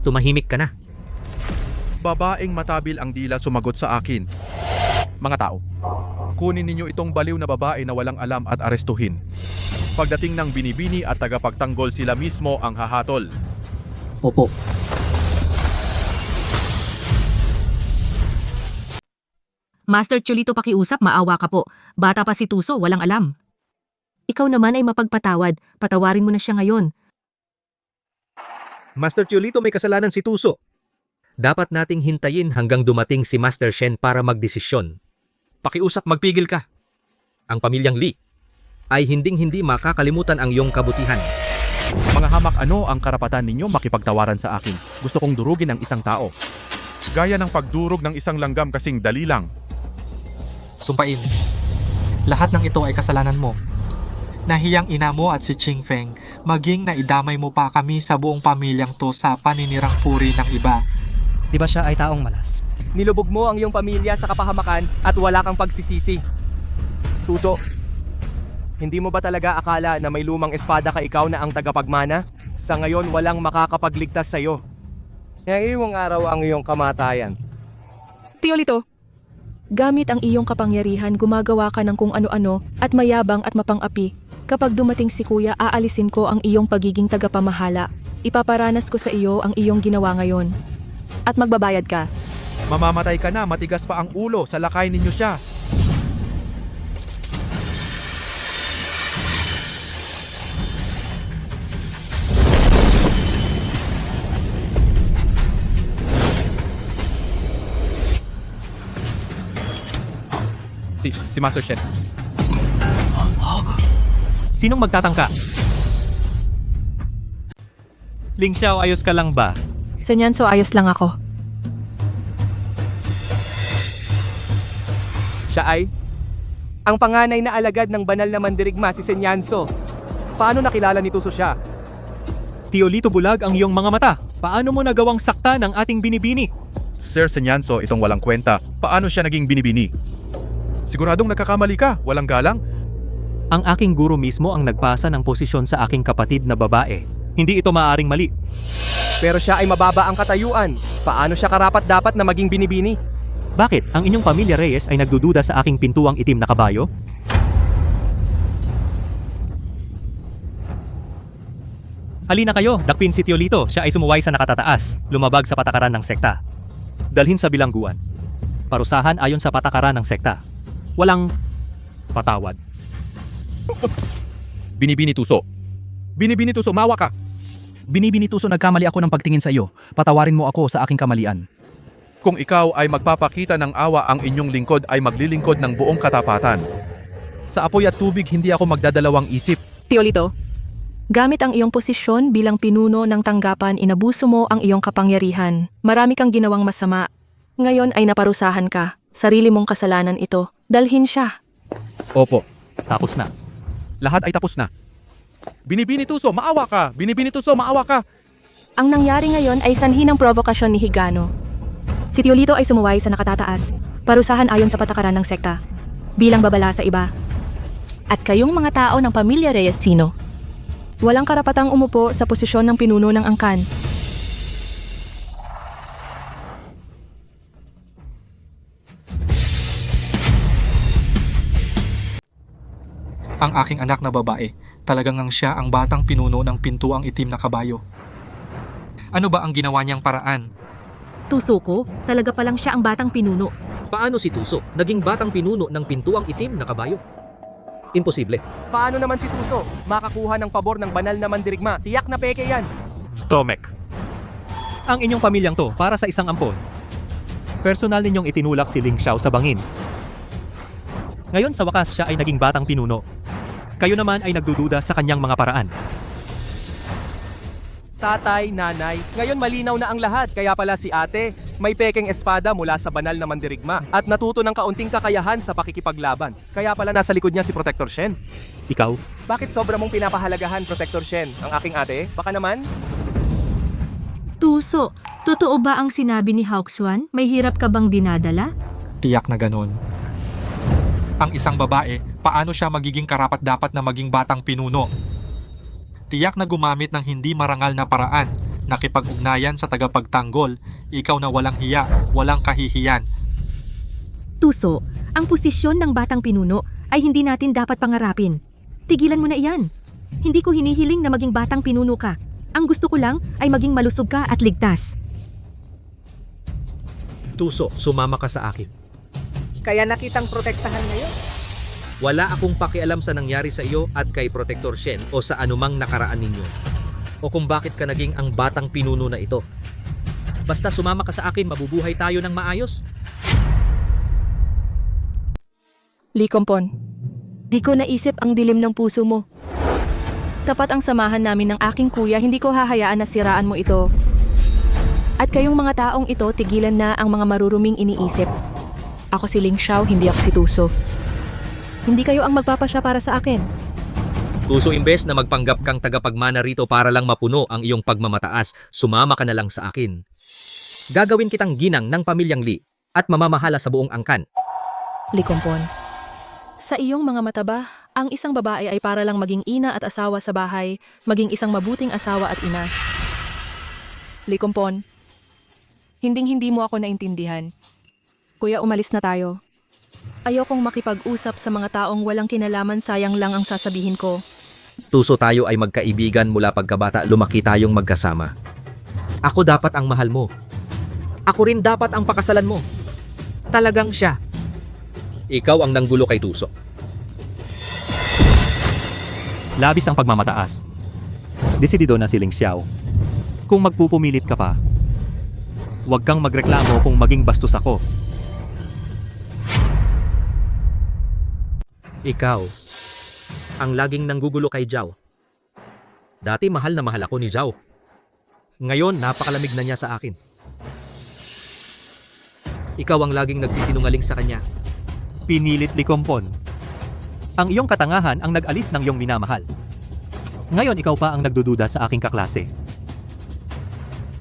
tumahimik ka na. Babaeng matabil ang dila sumagot sa akin. Mga tao, kunin ninyo itong baliw na babae na walang alam at arestuhin. Pagdating ng binibini at tagapagtanggol, sila mismo ang hahatol. Master Cholito, pakiusap, maawa ka po. Bata pa si Tuso, walang alam. Ikaw naman ay mapagpatawad. Patawarin mo na siya ngayon. Master Cholito, may kasalanan si Tuso. Dapat nating hintayin hanggang dumating si Master Shen para magdesisyon. Pakiusap, magpigil ka. Ang pamilyang Li ay hinding-hindi makakalimutan ang iyong kabutihan. Mga hamak, ano ang karapatan ninyo makipagtawaran sa akin? Gusto kong durugin ang isang tao. Gaya ng pagdurog ng isang langgam kasing dali lang. Sumpain. Lahat ng ito ay kasalanan mo. Nahiyang ina mo at si Ching Feng, maging naidamay mo pa kami sa buong pamilyang to sa paninirang puri ng iba. Di ba siya ay taong malas? Nilubog mo ang iyong pamilya sa kapahamakan at wala kang pagsisisi. Tuso, hindi mo ba talaga akala na may lumang espada ka ikaw na ang tagapagmana? Sa ngayon walang makakapagligtas sa'yo. Ngayong araw ang iyong kamatayan. Teolito, gamit ang iyong kapangyarihan, gumagawa ka ng kung ano-ano at mayabang at mapang-api. Kapag dumating si kuya, aalisin ko ang iyong pagiging tagapamahala. Ipaparanas ko sa iyo ang iyong ginawa ngayon. At magbabayad ka. Mamamatay ka na, matigas pa ang ulo, salakay ninyo siya. Si Master Shen. Sinong magtatangka? Ling Xiao, ayos ka lang ba? Senyanso, ayos lang ako. Siya ay ang panganay na alagad ng banal na mandirigma, si Senyanso. Paano nakilala ni Tuso siya? Teolito, bulag ang iyong mga mata. Paano mo nagawang sakta ng ating binibini? Sir Senyanso, itong walang kwenta. Paano siya naging binibini? Siguradong nagkakamali ka, walang galang. Ang aking guro mismo ang nagpasa ng posisyon sa aking kapatid na babae. Hindi ito maaaring mali. Pero siya ay mababa ang katayuan. Paano siya karapat-dapat na maging binibini? Bakit? Ang inyong pamilya Reyes ay nagdududa sa aking pintuang itim na kabayo? Halina kayo, dakpin si Teolito. Siya ay sumuway sa nakatataas, lumabag sa patakaran ng sekta. Dalhin sa bilangguan. Parusahan ayon sa patakaran ng sekta. Walang patawad. Binibini Tuso. Binibini Tuso, mawa ka. Binibini Tuso, nagkamali ako ng pagtingin sa iyo. Patawarin mo ako sa aking kamalian. Kung ikaw ay magpapakita ng awa, ang inyong lingkod ay maglilingkod ng buong katapatan. Sa apoy at tubig, hindi ako magdadalawang isip. Teolito, gamit ang iyong posisyon bilang pinuno ng tanggapan, inabuso mo ang iyong kapangyarihan. Marami kang ginawang masama. Ngayon ay naparusahan ka. Sarili mong kasalanan ito. Dalhin siya. Opo. Tapos na. Lahat ay tapos na. Binibini Tuso, maawa ka! Binibini Tuso, maawa ka! Ang nangyari ngayon ay sanhi ng provokasyon ni Higano. Si Teolito ay sumuway sa nakatataas. Parusahan ayon sa patakaran ng sekta. Bilang babala sa iba. At kayong mga tao ng pamilya Reyes sino? Walang karapatang umupo sa posisyon ng pinuno ng angkan. Ang aking anak na babae, talagang ang siya ang batang pinuno ng pintuang itim na kabayo. Ano ba ang ginawa niyang paraan? Tuso ko, talaga palang siya ang batang pinuno. Paano si Tuso naging batang pinuno ng pintuang itim na kabayo? Imposible. Paano naman si Tuso makakuha ng pabor ng banal na mandirigma? Tiyak na peke yan. Tomek. Ang inyong pamilyang to para sa isang ampon. Personal ninyong itinulak si Ling Xiao sa bangin. Ngayon sa wakas siya ay naging batang pinuno. Kayo naman ay nagdududa sa kanyang mga paraan. Tatay, nanay, ngayon malinaw na ang lahat. Kaya pala si ate, may pekeng espada mula sa banal na mandirigma at natuto ng kaunting kakayahan sa pakikipaglaban. Kaya pala nasa likod niya si Protector Shen. Ikaw? Bakit sobra mong pinapahalagahan, Protector Shen, ang aking ate? Baka naman? Tuso, totoo ba ang sinabi ni Hauxuan? May hirap ka bang dinadala? Tiyak na ganun. Ang isang babae, paano siya magiging karapat-dapat na maging batang pinuno? Tiyak na gumamit ng hindi marangal na paraan, nakipag-ugnayan sa tagapagtanggol, ikaw na walang hiya, walang kahihiyan. Tuso, ang posisyon ng batang pinuno ay hindi natin dapat pangarapin. Tigilan mo na iyan. Hindi ko hinihiling na maging batang pinuno ka. Ang gusto ko lang ay maging malusog ka at ligtas. Tuso, sumama ka sa akin. Kaya nakitang protektahan ngayon. Wala akong pakialam sa nangyari sa iyo at kay Protector Shen o sa anumang nakaraan ninyo. O kung bakit ka naging ang batang pinuno na ito. Basta sumama ka sa akin, mabubuhay tayo ng maayos. Lee Kompon, di ko naisip ang dilim ng puso mo. Tapat ang samahan namin ng aking kuya, hindi ko hahayaan na siraan mo ito. At kayong mga taong ito, tigilan na ang mga maruruming iniisip. Ako si Ling Xiao, hindi ako si Tuso. Hindi kayo ang magpapasya para sa akin. Tuso, imbes na magpanggap kang tagapagmana rito para lang mapuno ang iyong pagmamataas, sumama ka na lang sa akin. Gagawin kitang ginang ng pamilyang Lee at mamamahala sa buong angkan. Lee Kompon, sa iyong mga mata ba, ang isang babae ay para lang maging ina at asawa sa bahay, maging isang mabuting asawa at ina. Lee Kompon, hinding-hindi mo ako naintindihan. Kuya, umalis na tayo. Ayokong makipag-usap sa mga taong walang kinalaman, sayang lang ang sasabihin ko. Tuso, tayo ay magkaibigan mula pagkabata, lumaki tayong magkasama. Ako dapat ang mahal mo. Ako rin dapat ang pakasalan mo. Talagang siya. Ikaw ang nanggulo kay Tuso. Labis ang pagmamataas. Desidido na si Ling Xiao. Kung magpupumilit ka pa, huwag kang magreklamo kung maging bastos ako. Ikaw, ang laging nanggugulo kay Zhao. Dati mahal na mahal ako ni Zhao. Ngayon, napakalamig na niya sa akin. Ikaw ang laging nagsisinungaling sa kanya. Pinilit Lee Kompon. Ang iyong katangahan ang nag-alis ng iyong minamahal. Ngayon ikaw pa ang nagdududa sa aking kaklase.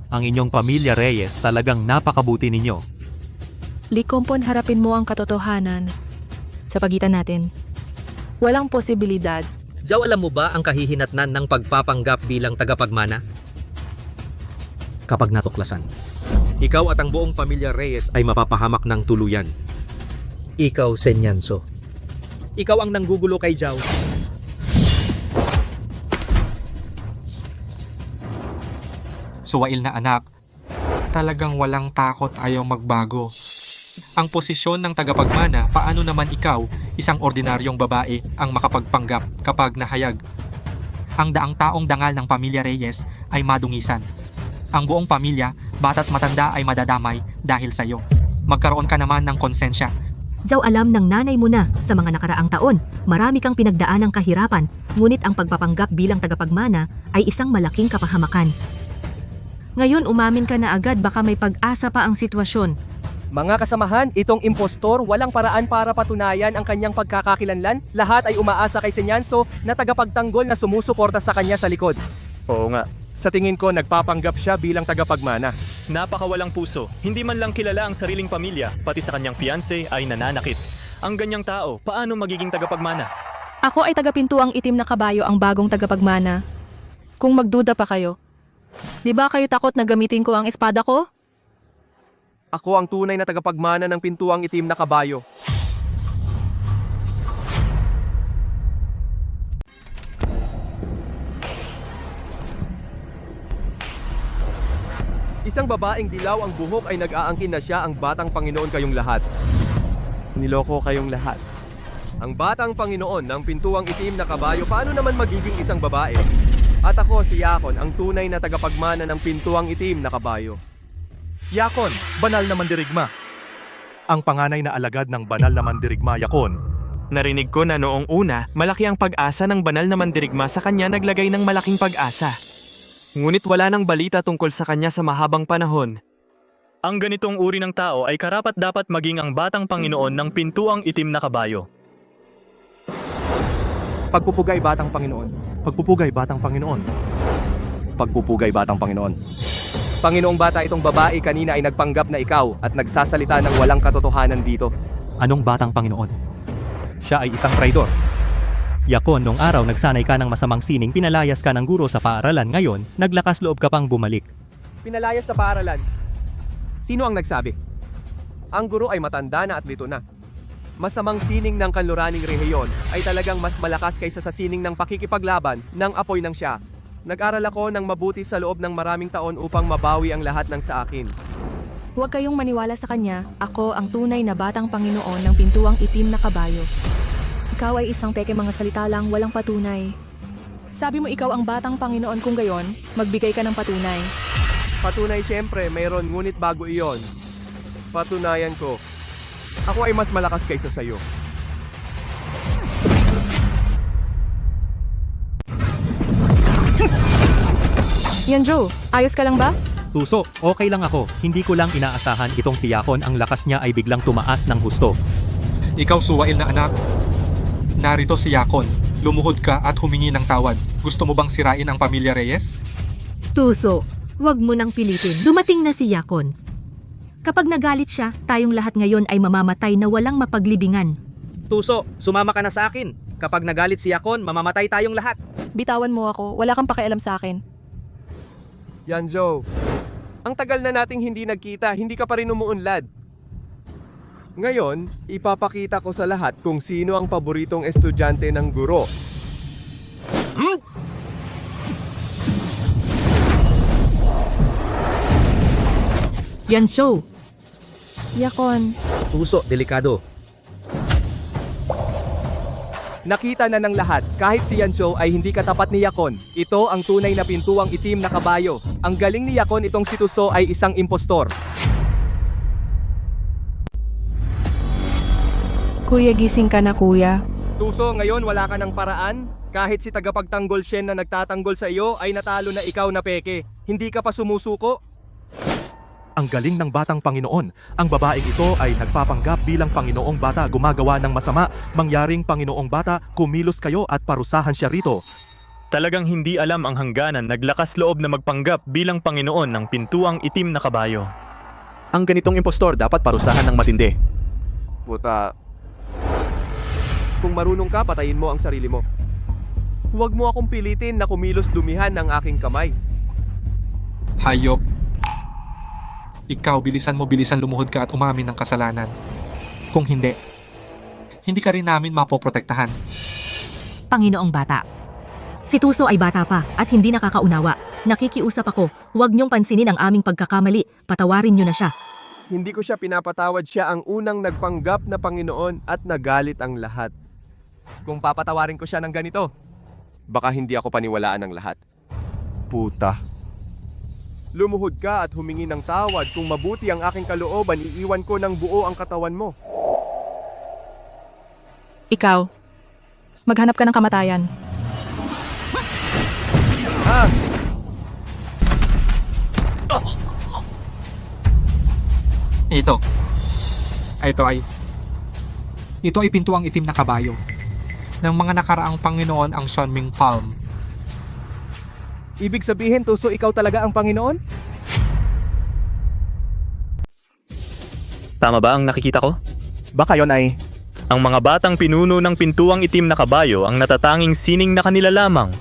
Ang inyong pamilya Reyes talagang napakabuti ninyo. Lee Kompon, harapin mo ang katotohanan sa pagitan natin. Walang posibilidad. Zhao, alam mo ba ang kahihinatnan ng pagpapanggap bilang tagapagmana? Kapag natuklasan, ikaw at ang buong pamilya Reyes ay mapapahamak ng tuluyan. Ikaw, Senyanso. Ikaw ang nanggugulo kay Zhao. Suwail na anak, talagang walang takot, ayaw magbago. Ang posisyon ng tagapagmana, paano naman ikaw, isang ordinaryong babae, ang makapagpanggap kapag nahayag? Ang daang taong dangal ng pamilya Reyes ay madungisan. Ang buong pamilya, bata't matanda ay madadamay dahil sa iyo. Magkaroon ka naman ng konsensya. Zhao, alam ng nanay mo na sa mga nakaraang taon, marami kang pinagdaan ng kahirapan, ngunit ang pagpapanggap bilang tagapagmana ay isang malaking kapahamakan. Ngayon umamin ka na agad, baka may pag-asa pa ang sitwasyon. Mga kasamahan, itong impostor walang paraan para patunayan ang kanyang pagkakakilanlan. Lahat ay umaasa kay Senyanso na tagapagtanggol na sumusuporta sa kanya sa likod. Oo nga. Sa tingin ko, nagpapanggap siya bilang tagapagmana. Napakawalang puso. Hindi man lang kilala ang sariling pamilya, pati sa kanyang fiancé ay nananakit. Ang ganyang tao, paano magiging tagapagmana? Ako ay tagapintuang itim na kabayo, ang bagong tagapagmana. Kung magduda pa kayo, di ba kayo takot na gamitin ko ang espada ko? Ako ang tunay na tagapagmana ng pintuang itim na kabayo. Isang babaeng dilaw ang buhok ay nag-aangkin na siya ang batang Panginoon kayong lahat. Niloko kayong lahat. Ang batang Panginoon ng pintuang itim na kabayo, paano naman magiging isang babae? At ako si Yakon, ang tunay na tagapagmana ng pintuang itim na kabayo. Yakon, banal na mandirigma. Ang panganay na alagad ng banal na mandirigma, Yakon. Narinig ko na noong una, malaki ang pag-asa ng banal na mandirigma, sa kanya naglagay ng malaking pag-asa. Ngunit wala nang balita tungkol sa kanya sa mahabang panahon. Ang ganitong uri ng tao ay karapat-dapat maging ang batang Panginoon ng pintuang itim na kabayo. Pagpupugay batang Panginoon. Pagpupugay batang Panginoon. Pagpupugay batang Panginoon. Panginoong bata, itong babae kanina ay nagpanggap na ikaw at nagsasalita ng walang katotohanan dito. Anong batang Panginoon? Siya ay isang traidor. Yakon, noong araw nagsanay ka ng masamang sining, pinalayas ka ng guro sa paaralan. Ngayon, naglakas loob ka pang bumalik. Pinalayas sa paaralan? Sino ang nagsabi? Ang guro ay matanda na at lito na. Masamang sining ng kanluraning rehiyon ay talagang mas malakas kaysa sa sining ng pakikipaglaban ng apoy ng siya. Nag-aral ako ng mabuti sa loob ng maraming taon upang mabawi ang lahat ng sa akin. Huwag kayong maniwala sa kanya, ako ang tunay na batang Panginoon ng pintuang itim na kabayo. Ikaw ay isang peke mga salita lang, walang patunay. Sabi mo ikaw ang batang Panginoon kung gayon, magbigay ka ng patunay. Patunay siyempre, mayroon, ngunit bago iyon. Patunayan ko. Ako ay mas malakas kaysa sa'yo. Yan Joe, ayos ka lang ba? Tuso, okay lang ako. Hindi ko lang inaasahan itong si Yakon ang lakas niya ay biglang tumaas ng husto. Ikaw suwail na anak. Narito si Yakon. Lumuhod ka at humingi ng tawad. Gusto mo bang sirain ang pamilya Reyes? Tuso, wag mo nang pilitin. Dumating na si Yakon. Kapag nagalit siya, tayong lahat ngayon ay mamamatay na walang mapaglibingan. Tuso, sumama ka na sa akin. Kapag nagalit si Yakon, mamamatay tayong lahat. Bitawan mo ako, wala kang pakialam sa akin. Yan, Joe. Ang tagal na nating hindi nagkita, hindi ka pa rin umuunlad. Ngayon, ipapakita ko sa lahat kung sino ang paboritong estudyante ng guro. Yan show. Yakon, Tuso, delikado. Nakita na ng lahat, kahit si Yansho ay hindi katapat ni Yakon. Ito ang tunay na pintuang itim na kabayo. Ang galing ni Yakon, itong si Tuso ay isang impostor. kuya gising ka na kuya. Tuso, ngayon wala ka ng paraan? Kahit si tagapagtanggol Shen na nagtatanggol sa iyo ay natalo na ikaw na peke. Hindi ka pa sumusuko? Ang galing ng batang Panginoon. Ang babaeng ito ay nagpapanggap bilang Panginoong bata gumagawa ng masama. Mangyaring Panginoong bata, kumilos kayo at parusahan siya rito. Talagang hindi alam ang hangganan, naglakas loob na magpanggap bilang Panginoon ng pintuang itim na kabayo. Ang ganitong impostor dapat parusahan ng matindi. Puta. Kung marunong ka, patayin mo ang sarili mo. Huwag mo akong pilitin na kumilos dumihan ng aking kamay. Hayop. Ikaw, bilisan lumuhod ka at umamin ng kasalanan. Kung hindi, hindi ka rin namin mapoprotektahan. Panginoong bata. Si Tuso ay bata pa at hindi nakakaunawa. Nakikiusap ako, huwag niyong pansinin ang aming pagkakamali. Patawarin niyo na siya. Hindi ko siya pinapatawad, siya ang unang nagpanggap na Panginoon at nagalit ang lahat. Kung papatawarin ko siya ng ganito, baka hindi ako paniwalaan ng lahat. Puta. Lumuhod ka at humingi ng tawad. Kung mabuti ang aking kalooban, iiwan ko ng buo ang katawan mo. Ikaw, maghanap ka ng kamatayan. Ah! Ito ay pintuang itim na kabayo ng mga nakaraang Panginoon ang Shanming Palm. Ibig sabihin, Tuso, ikaw talaga ang Panginoon? Tama ba ang nakikita ko? Baka yon ay... Ang mga batang pinuno ng pintuang itim na kabayo ang natatanging sining na kanila lamang.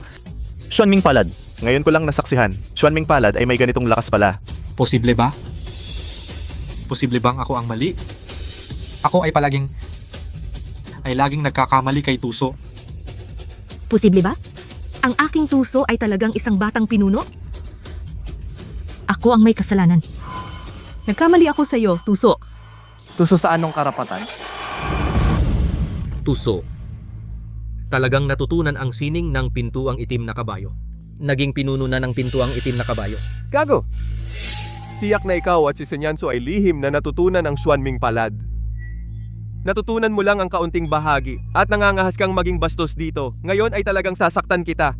Shanming Palad. Ngayon ko lang nasaksihan. Shanming Palad ay may ganitong lakas pala. Posible ba? Posible bang ako ang mali? Ako ay laging nagkakamali kay Tuso. Posible ba? Ang aking Tuso ay talagang isang batang pinuno? Ako ang may kasalanan. Nagkamali ako sa iyo, Tuso. Tuso sa anong karapatan? Tuso. Talagang natutunan ang sining ng pintuang itim na kabayo. Naging pinuno na ng pintuang itim na kabayo. Gago! Tiyak na ikaw at si Senyanso ay lihim na natutunan ang Shanming Palad. Natutunan mo lang ang kaunting bahagi at nangangahas kang maging bastos dito. Ngayon ay talagang sasaktan kita.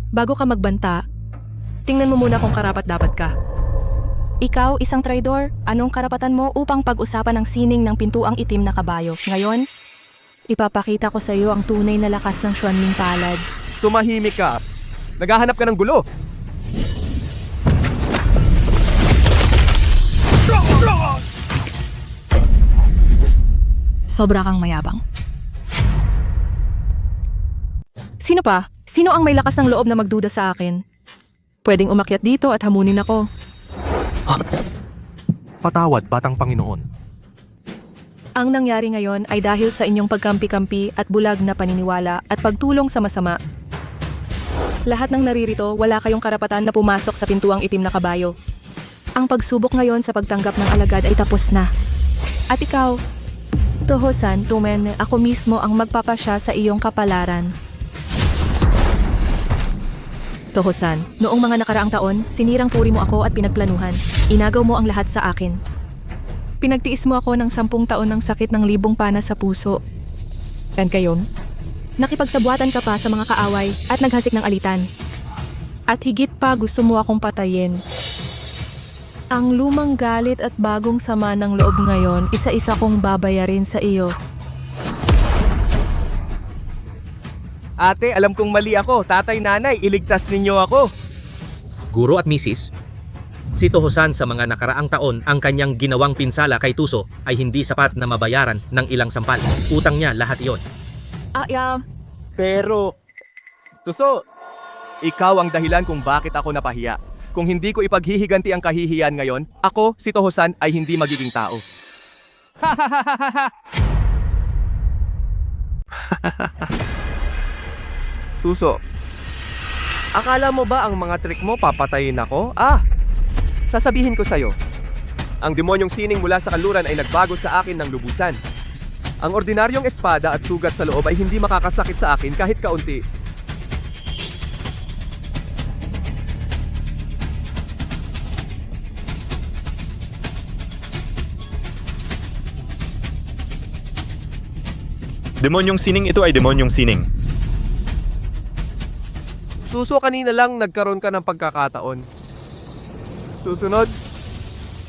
Bago ka magbanta, tingnan mo muna kung karapat-dapat ka. Ikaw, isang traidor, anong karapatan mo upang pag-usapan ang sining ng pintuang itim na kabayo? Ngayon, ipapakita ko sa iyo ang tunay na lakas ng Shanming Palad. Tumahimik ka. Naghahanap ka ng gulo. Sobra kang mayabang. Sino pa? Sino ang may lakas ng loob na magduda sa akin? Pwedeng umakyat dito at hamunin ako. Patawad, batang Panginoon. Ang nangyari ngayon ay dahil sa inyong pagkampi-kampi at bulag na paniniwala at pagtulong sa masama. Lahat ng naririto, wala kayong karapatan na pumasok sa pintuang itim na kabayo. Ang pagsubok ngayon sa pagtanggap ng alagad ay tapos na. At ikaw, Toho-san, Tumen, ako mismo ang magpapasya sa iyong kapalaran. Toho-san, noong mga nakaraang taon, sinirang puri mo ako at pinagplanuhan. Inagaw mo ang lahat sa akin. Pinagtiis mo ako ng 10 taon ng sakit ng libong pana sa puso. Dan kayon, nakipagsabuatan ka pa sa mga kaaway at naghasik ng alitan. At higit pa gusto mo akong patayin. Ang lumang galit at bagong sama ng loob ngayon, isa-isa kong babayarin sa iyo. Ate, alam kong mali ako. Tatay, nanay, iligtas ninyo ako. Guro at misis, si Toho-san sa mga nakaraang taon ang kanyang ginawang pinsala kay Tuso ay hindi sapat na mabayaran ng ilang sampal. Utang niya lahat iyon. Pero, Tuso, ikaw ang dahilan kung bakit ako napahiya. Kung hindi ko ipaghihiganti ang kahihiyan ngayon, ako, si Toho-san, ay hindi magiging tao. Tuso, akala mo ba ang mga trick mo papatayin ako? Sasabihin ko sa'yo. Ang demonyong sining mula sa kanluran ay nagbago sa akin ng lubusan. Ang ordinaryong espada at sugat sa loob ay hindi makakasakit sa akin kahit kaunti. Demonyong sining ito ay demonyong sining. Tuso, kanina lang nagkaroon ka ng pagkakataon. Susunod,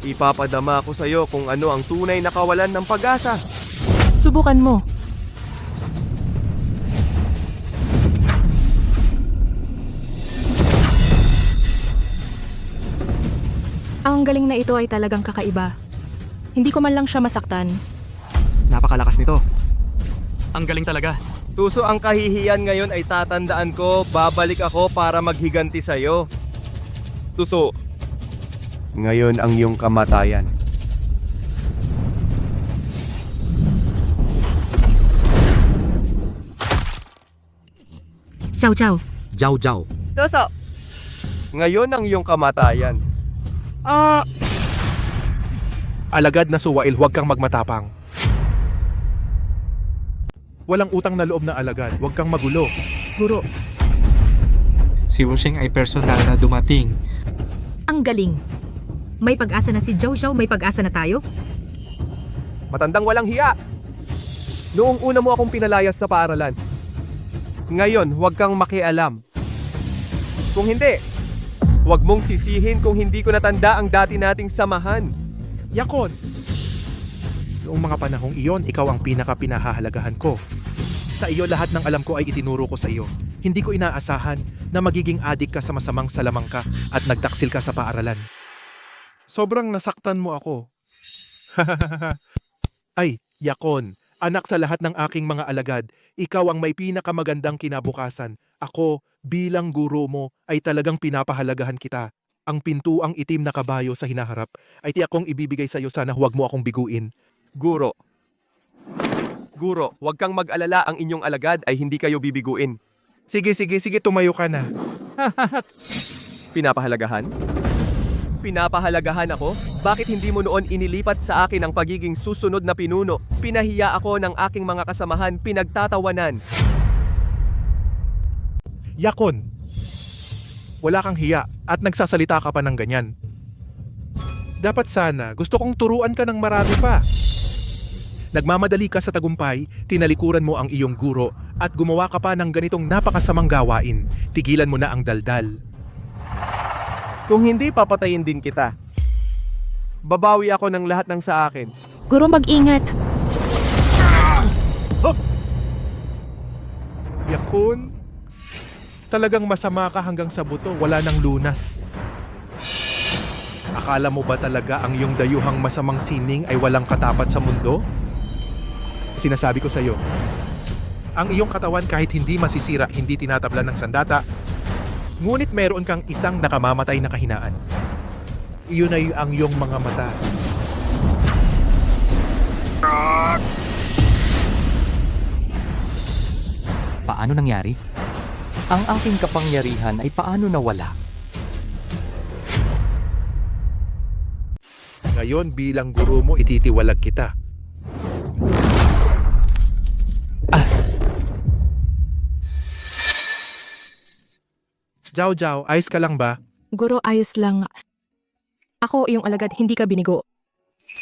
ipapadama ko sa'yo kung ano ang tunay na kawalan ng pag-asa. Subukan mo. Ang galing na ito ay talagang kakaiba. Hindi ko man lang siya masaktan. Napakalakas nito. Ang galing talaga. Tuso, ang kahihiyan ngayon ay tatandaan ko, babalik ako para maghiganti sa'yo. Tuso, ngayon ang iyong kamatayan. Chow chow. Jiao Jiao. Tuso, ngayon ang iyong kamatayan. Alagad na Suwail, huwag kang magmatapang. Walang utang na loob na alagad, huwag kang magulo. Guro, Si Wushing ay personal na dumating. Ang galing. May pag-asa na si Zhao Zhao, may pag-asa na tayo. Matandang walang hiya. Noong una mo akong pinalayas sa paaralan. Ngayon, huwag kang makialam. Kung hindi, huwag mong sisihin kung hindi ko natanda ang dati nating samahan. Yakon! Noong mga panahong iyon, ikaw ang pinaka-pinahahalagahan ko. Sa iyo, lahat ng alam ko ay itinuro ko sa iyo. Hindi ko inaasahan na magiging adik ka sa masamang salamangka at nagtaksil ka sa paaralan. Sobrang nasaktan mo ako. Ay, Yakon, anak sa lahat ng aking mga alagad, ikaw ang may pinakamagandang kinabukasan. Ako, bilang guro mo, ay talagang pinapahalagahan kita. Ang pintuang itim na kabayo sa hinaharap ay tiyak kong ibibigay sa iyo, sana huwag mo akong biguin. Guro, huwag kang mag-alala, ang inyong alagad ay hindi kayo bibiguin. Sige, tumayo ka na. Pinapahalagahan? Pinapahalagahan ako? Bakit hindi mo noon inilipat sa akin ang pagiging susunod na pinuno? Pinahiya ako ng aking mga kasamahan, pinagtatawanan. Yakon, wala kang hiya at nagsasalita ka pa ng ganyan. Dapat sana, gusto kong turuan ka ng marami pa. Nagmamadali ka sa tagumpay, tinalikuran mo ang iyong guro at gumawa ka pa ng ganitong napakasamang gawain. Tigilan mo na ang daldal. Kung hindi, papatayin din kita. Babawi ako ng lahat ng sa akin. Guro, mag-ingat. Yakon, talagang masama ka hanggang sa buto, wala nang lunas. Akala mo ba talaga ang iyong dayuhang masamang sining ay walang katapat sa mundo? Sinasabi ko sa iyo, ang iyong katawan kahit hindi masisira, hindi tinatablan ng sandata, ngunit meron kang isang nakamamatay na kahinaan. Iyon ay ang iyong mga mata. Paano nangyari? Ang aking kapangyarihan ay paano nawala? Ngayon bilang guro mo ititiwalag kita. Jiao, ayos ka lang ba? Guro, ayos lang. Ako yung alagad, hindi ka binigo.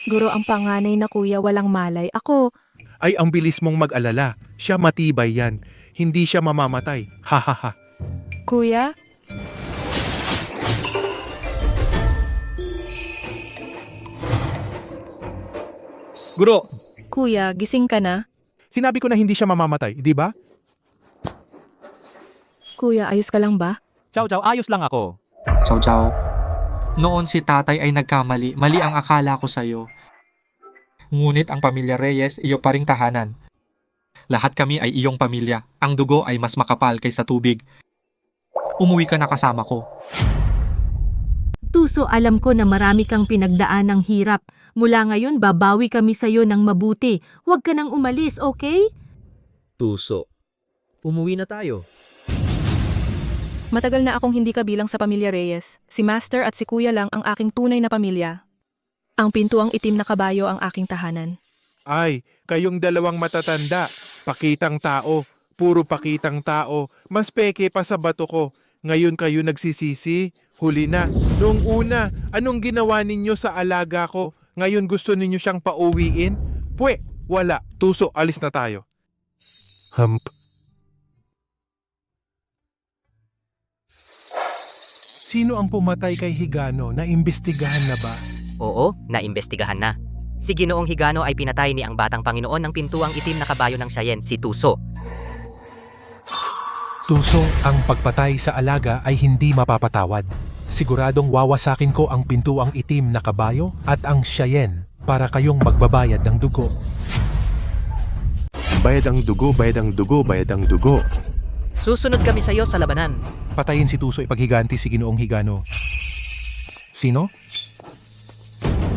Guro, ang panganay na kuya walang malay. Ako, Ay, ang bilis mong mag-alala. Siya matibay yan. Hindi siya mamamatay. Ha ha ha. kuya, Guro, kuya, gising ka na? Sinabi ko na hindi siya mamamatay, di ba? Kuya, ayos ka lang ba? Chow, ayos lang ako. Chow chow. Noon si tatay ay nagkamali. Mali ang akala ko sa'yo. Ngunit ang pamilya Reyes, iyo pa ring tahanan. Lahat kami ay iyong pamilya. Ang dugo ay mas makapal kaysa tubig. Umuwi ka na kasama ko. Tuso, alam ko na marami kang pinagdaan ng hirap. Mula ngayon, babawi kami sa'yo ng mabuti. Huwag ka nang umalis, okay? Tuso. Umuwi na tayo. Matagal na akong hindi kabilang sa pamilya Reyes. Si Master at si Kuya lang ang aking tunay na pamilya. Ang pintuang itim na kabayo ang aking tahanan. Ay, kayong dalawang matatanda. Pakitang tao. Puro pakitang tao. Mas peke pa sa bato ko. Ngayon kayo nagsisisi. Huli na. Noong una, anong ginawa ninyo sa alaga ko? Ngayon gusto ninyo siyang pauwiin? Pwe, wala. Tuso, alis na tayo. Hump. Sino ang pumatay kay Higano? Naimbestigahan na ba? Oo, naimbestigahan na. Si Ginoong Higano ay pinatay ni ang batang Panginoon ng pintuang itim na kabayo ng Cheyenne, si Tuso. Tuso, ang pagpatay sa alaga ay hindi mapapatawad. Siguradong wawasakin ko ang pintuang itim na kabayo at ang Cheyenne para kayong magbabayad ng dugo. Bayad ang dugo, bayad ang dugo, bayad ang dugo. Susunod kami sa iyo sa labanan. Patayin si Tuso, ipaghiganti si Ginoong Higano. Sino?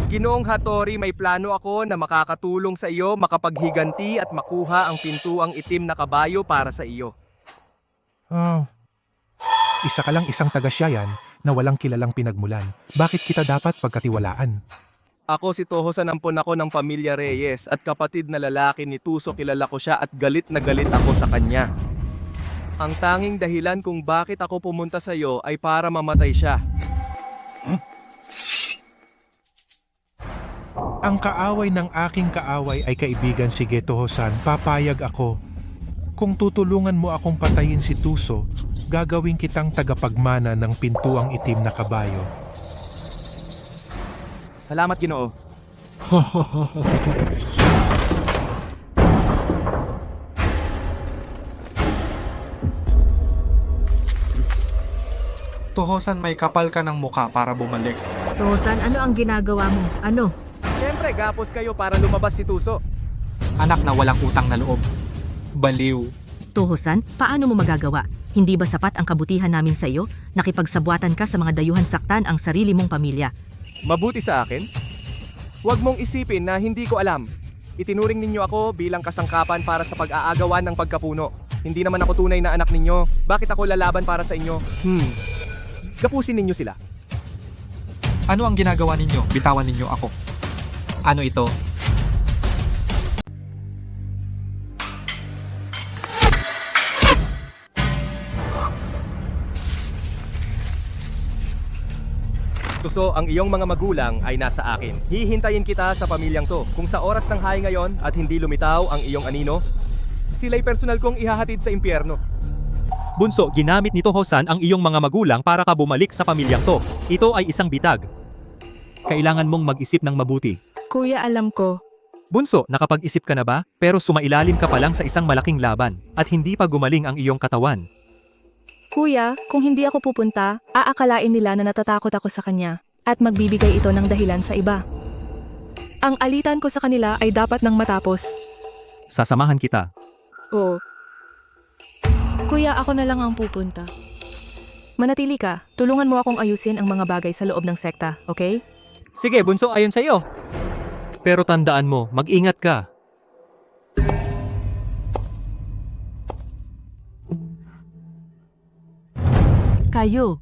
Ginoong Hattori, may plano ako na makakatulong sa iyo makapaghiganti at makuha ang pintuang itim na kabayo para sa iyo. Isa ka lang isang taga-Siayan na walang kilalang pinagmulan. Bakit kita dapat pagkatiwalaan? Ako si Tohosan Ampon ako ng pamilya Reyes at kapatid na lalaki ni Tuso, kilala ko siya at galit na galit ako sa kanya. Ang tanging dahilan kung bakit ako pumunta sa iyo ay para mamatay siya. Ang kaaway ng aking kaaway ay kaibigan si Getohosan. Papayag ako. Kung tutulungan mo akong patayin si Tuso, gagawin kitang tagapagmana ng pintuang itim na kabayo. Salamat, Ginoo. Tuhosan, may kapal ka ng muka para bumalik. Tosan, ano ang ginagawa mo? Ano? Siyempre, gapos kayo para lumabas si Tuso. Anak na walang utang na loob. Baliw. Tohosan, paano mo magagawa? Hindi ba sapat ang kabutihan namin sa iyo? Nakipagsabwatan ka sa mga dayuhan saktan ang sarili mong pamilya. Mabuti sa akin? Huwag mong isipin na hindi ko alam. Itinuring ninyo ako bilang kasangkapan para sa pag-aagawan ng pagkapuno. Hindi naman ako tunay na anak ninyo. Bakit ako lalaban para sa inyo? Kapusin ninyo sila. Ano ang ginagawa ninyo? Bitawan ninyo ako. Ano ito? Tuso, ang iyong mga magulang ay nasa akin. Hihintayin kita sa pamilyang to. Kung sa oras ng hayi ngayon at hindi lumitaw ang iyong anino, sila'y personal kong ihahatid sa impyerno. Bunso, ginamit ni Tohosan ang iyong mga magulang para ka bumalik sa pamilyang to. Ito ay isang bitag. Kailangan mong mag-isip ng mabuti. Kuya, alam ko. Bunso, nakapag-isip ka na ba? Pero sumailalim ka pa lang sa isang malaking laban at hindi pa gumaling ang iyong katawan. Kuya, kung hindi ako pupunta, aakalain nila na natatakot ako sa kanya at magbibigay ito ng dahilan sa iba. Ang alitan ko sa kanila ay dapat nang matapos. Sasamahan kita. Oo. Kuya, ako na lang ang pupunta. Manatili ka. Tulungan mo akong ayusin ang mga bagay sa loob ng sekta, okay? Sige, Bunso, ayon sa iyo. Pero tandaan mo, mag-ingat ka. Kayo.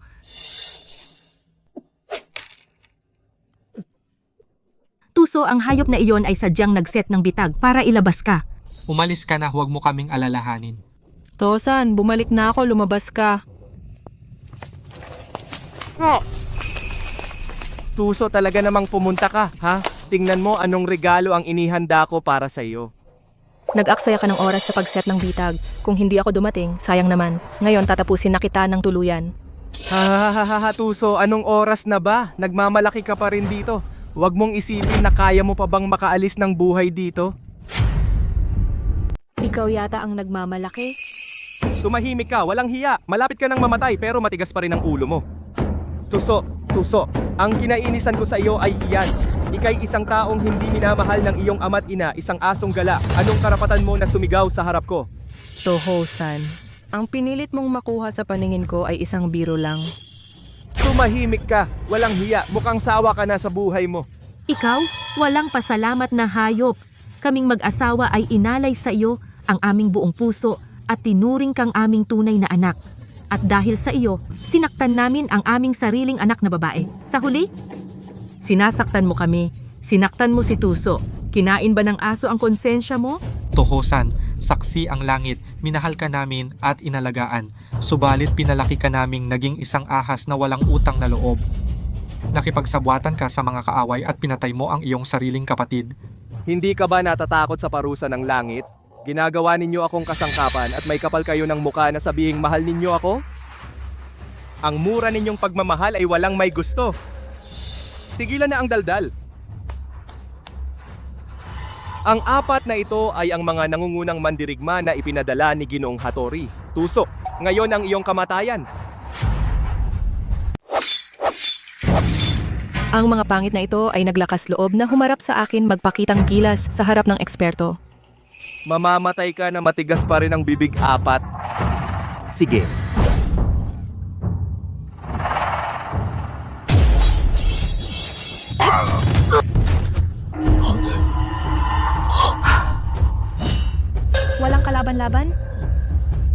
Tuso, ang hayop na iyon ay sadyang nagset ng bitag para ilabas ka. Umalis ka na, huwag mo kaming alalahanin. Tosan, bumalik na ako, lumabas ka. Tuso, talaga namang pumunta ka, ha? Tingnan mo anong regalo ang inihanda ko para sa iyo. Nag-aksaya ka ng oras sa pagset ng bitag. Kung hindi ako dumating, sayang naman. Ngayon tatapusin na kita ng tuluyan. Tuso, anong oras na ba? Nagmamalaki ka pa rin dito. Huwag mong isipin na kaya mo pa bang makaalis ng buhay dito. Ikaw yata ang nagmamalaki. Tumahimik ka, walang hiya. Malapit ka nang mamatay pero matigas pa rin ang ulo mo. Tuso, ang kinainisan ko sa iyo ay iyan. Ika'y isang taong hindi minamahal ng iyong ama't ina, isang asong gala. Anong karapatan mo na sumigaw sa harap ko? Tohosan, ang pinilit mong makuha sa paningin ko ay isang biro lang. Tumahimik ka, walang hiya. Mukhang sawa ka na sa buhay mo. Ikaw, walang pasalamat na hayop. Kaming mag-asawa ay inalay sa iyo ang aming buong puso at tinuring kang aming tunay na anak. At dahil sa iyo, sinaktan namin ang aming sariling anak na babae. Sa huli, sinasaktan mo kami. Sinaktan mo si Tuso. Kinain ba ng aso ang konsensya mo? Tuhosan, saksi ang langit, minahal ka namin at inalagaan. Subalit pinalaki ka naming naging isang ahas na walang utang na loob. Nakipagsabwatan ka sa mga kaaway at pinatay mo ang iyong sariling kapatid. Hindi ka ba natatakot sa parusa ng langit? Ginagawa ninyo akong kasangkapan at may kapal kayo ng muka na sabihing mahal ninyo ako? Ang mura ninyong pagmamahal ay walang may gusto. Tigilan na ang daldal. Ang apat na ito ay ang mga nangungunang mandirigma na ipinadala ni Ginoong Hattori. Tuso, ngayon ang iyong kamatayan. Ang mga pangit na ito ay naglakas loob na humarap sa akin magpakitang gilas sa harap ng eksperto. Mamamatay ka na matigas pa rin ang bibig apat. Sige. Walang kalaban-laban?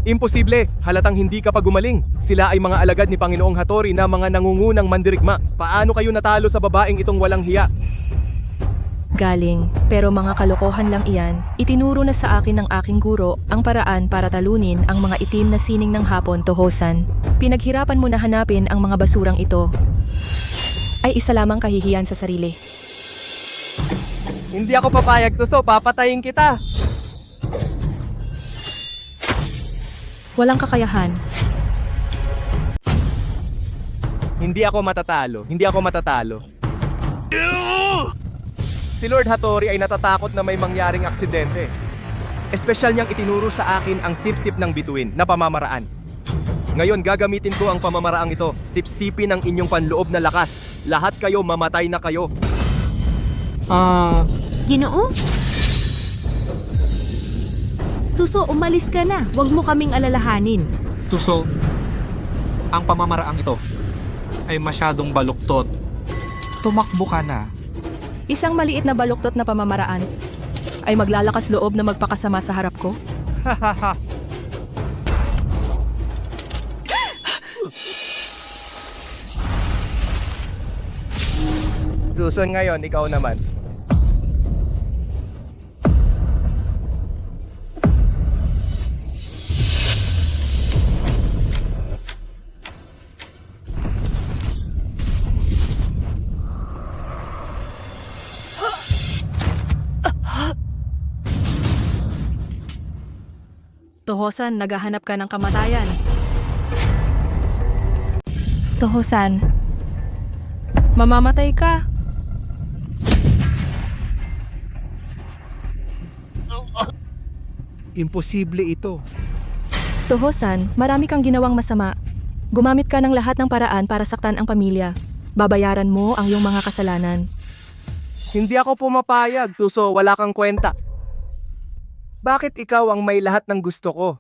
Imposible, halatang hindi ka pa gumaling. Sila ay mga alagad ni Panginoong Hattori na mga nangungunang mandirigma. Paano kayo natalo sa babaeng itong walang hiya? Galing, pero mga kalokohan lang iyan. Itinuro na sa akin ng aking guro ang paraan para talunin ang mga itim na sining ng hapon, Tohosan. Pinaghirapan mo na hanapin ang mga basurang ito. Ay isa lamang kahihiyan sa sarili. Hindi ako papayag, Tuso, papatayin kita. Walang kakayahan. Hindi ako matatalo. Si Lord Hattori ay natatakot na may mangyaring aksidente. Espesyal niyang itinuro sa akin ang sip-sip ng bituin na pamamaraan. Ngayon gagamitin ko ang pamamaraang ito. Sipsipin ang inyong panloob na lakas. Lahat kayo mamatay na kayo. Ginoo? Tuso, umalis ka na. Huwag mo kaming alalahanin. Tuso, ang pamamaraang ito ay masyadong baluktot. Tumakbo ka na. Isang maliit na baluktot na pamamaraan ay maglalakas loob na magpakasama sa harap ko? Susun ngayon, ikaw naman. Tohosan, naghahanap ka ng kamatayan. Tohosan, mamamatay ka. Imposible ito. Tohosan, marami kang ginawang masama. Gumamit ka ng lahat ng paraan para saktan ang pamilya. Babayaran mo ang iyong mga kasalanan. Hindi ako pumapayag, Tuso, wala kang kwenta. Bakit ikaw ang may lahat ng gusto ko?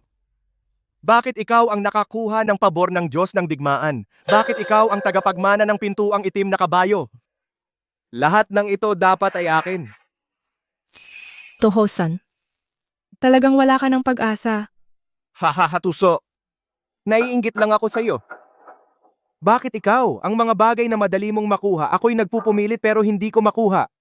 Bakit ikaw ang nakakuha ng pabor ng Diyos ng digmaan? Bakit ikaw ang tagapagmana ng pintuang itim na kabayo? Lahat ng ito dapat ay akin. Tohosan, talagang wala ka ng pag-asa. Tuso. Naiinggit lang ako sa iyo. Bakit ikaw, ang mga bagay na madali mong makuha, ako'y nagpupumilit pero hindi ko makuha?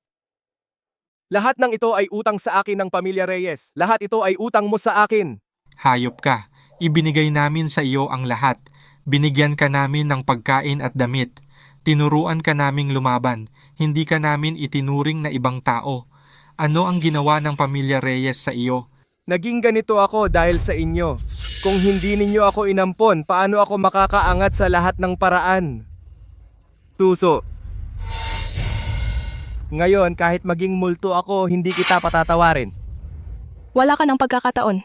Lahat ng ito ay utang sa akin ng pamilya Reyes. Lahat ito ay utang mo sa akin. Hayop ka. Ibinigay namin sa iyo ang lahat. Binigyan ka namin ng pagkain at damit. Tinuruan ka naming lumaban. Hindi ka namin itinuring na ibang tao. Ano ang ginawa ng pamilya Reyes sa iyo? Naging ganito ako dahil sa inyo. Kung hindi ninyo ako inampon, paano ako makakaangat sa lahat ng paraan? Tuso. Ngayon, kahit maging multo ako, hindi kita patatawarin. Wala ka ng pagkakataon.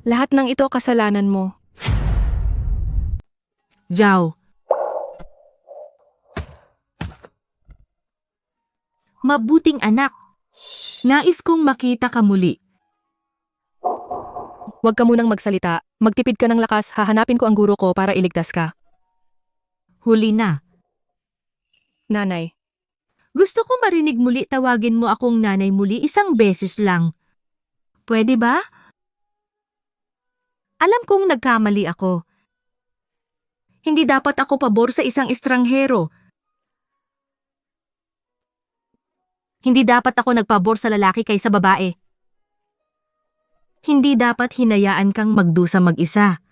Lahat ng ito kasalanan mo. Zhao. Mabuting anak. Nais kong makita ka muli. Huwag ka munang magsalita. Magtipid ka ng lakas, hahanapin ko ang guro ko para iligtas ka. Huli na. Nanay. Gusto ko marinig muli tawagin mo akong nanay muli isang beses lang. Pwede ba? Alam kong nagkamali ako. Hindi dapat ako pabor sa isang estranghero. Hindi dapat ako nagpabor sa lalaki kaysa babae. Hindi dapat hinayaan kang magdusa mag-isa.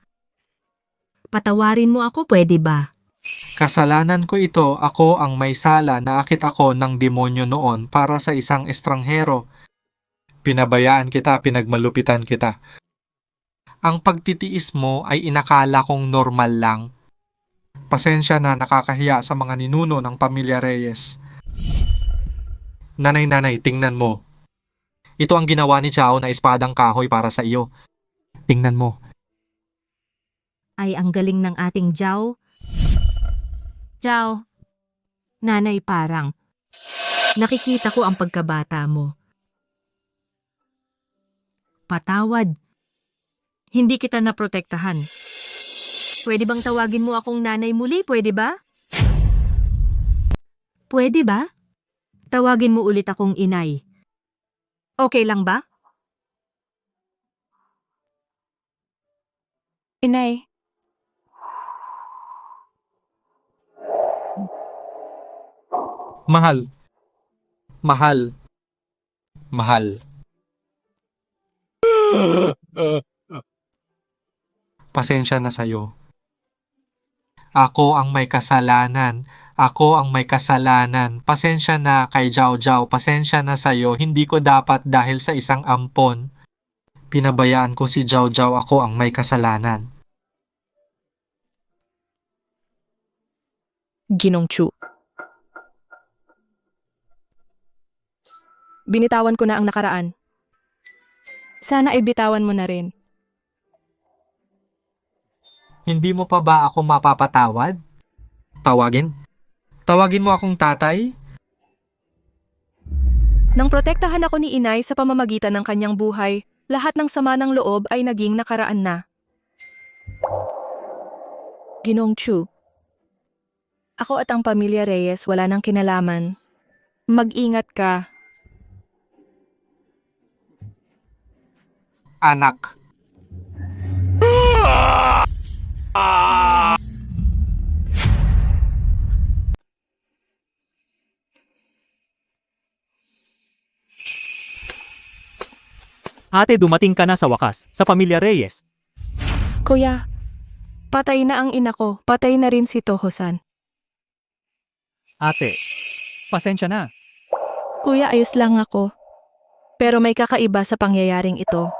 Patawarin mo ako, pwede ba? Kasalanan ko ito, ako ang may sala, naakit ako ng demonyo noon para sa isang estranghero. Pinabayaan kita, pinagmalupitan kita. Ang pagtitiis mo ay inakala kong normal lang. Pasensya na, nakakahiya sa mga ninuno ng pamilya Reyes. Nanay, tingnan mo. Ito ang ginawa ni Zhao na espadang kahoy para sa iyo. Tingnan mo. Ay, ang galing ng ating Zhao. Zhao, nanay parang. Nakikita ko ang pagkabata mo. Patawad. Hindi kita naprotektahan. Pwede bang tawagin mo akong nanay muli? Pwede ba? Pwede ba? Tawagin mo ulit akong inay. Okay lang ba? Inay. Mahal. Mahal. Mahal. Pasensya na sa'yo. Ako ang may kasalanan. Ako ang may kasalanan. Pasensya na kay Zhao Zhao. Pasensya na sa'yo. Hindi ko dapat dahil sa isang ampon. Pinabayaan ko si Zhao Zhao. Ako ang may kasalanan. Ginong Chu. Binitawan ko na ang nakaraan. Sana ay bitawan mo na rin. Hindi mo pa ba ako mapapatawad? Tawagin? Tawagin mo akong tatay? Nang protektahan ako ni inay sa pamamagitan ng kanyang buhay, lahat ng sama ng loob ay naging nakaraan na. Ginong Chu. Ako at ang pamilya Reyes wala nang kinalaman. Mag-ingat ka. Anak. Ate, dumating ka na sa wakas, sa pamilya Reyes. Kuya, patay na ang ina ko. Patay na rin si Toho-san. Ate, pasensya na. Kuya, ayos lang ako. Pero may kakaiba sa pangyayaring ito.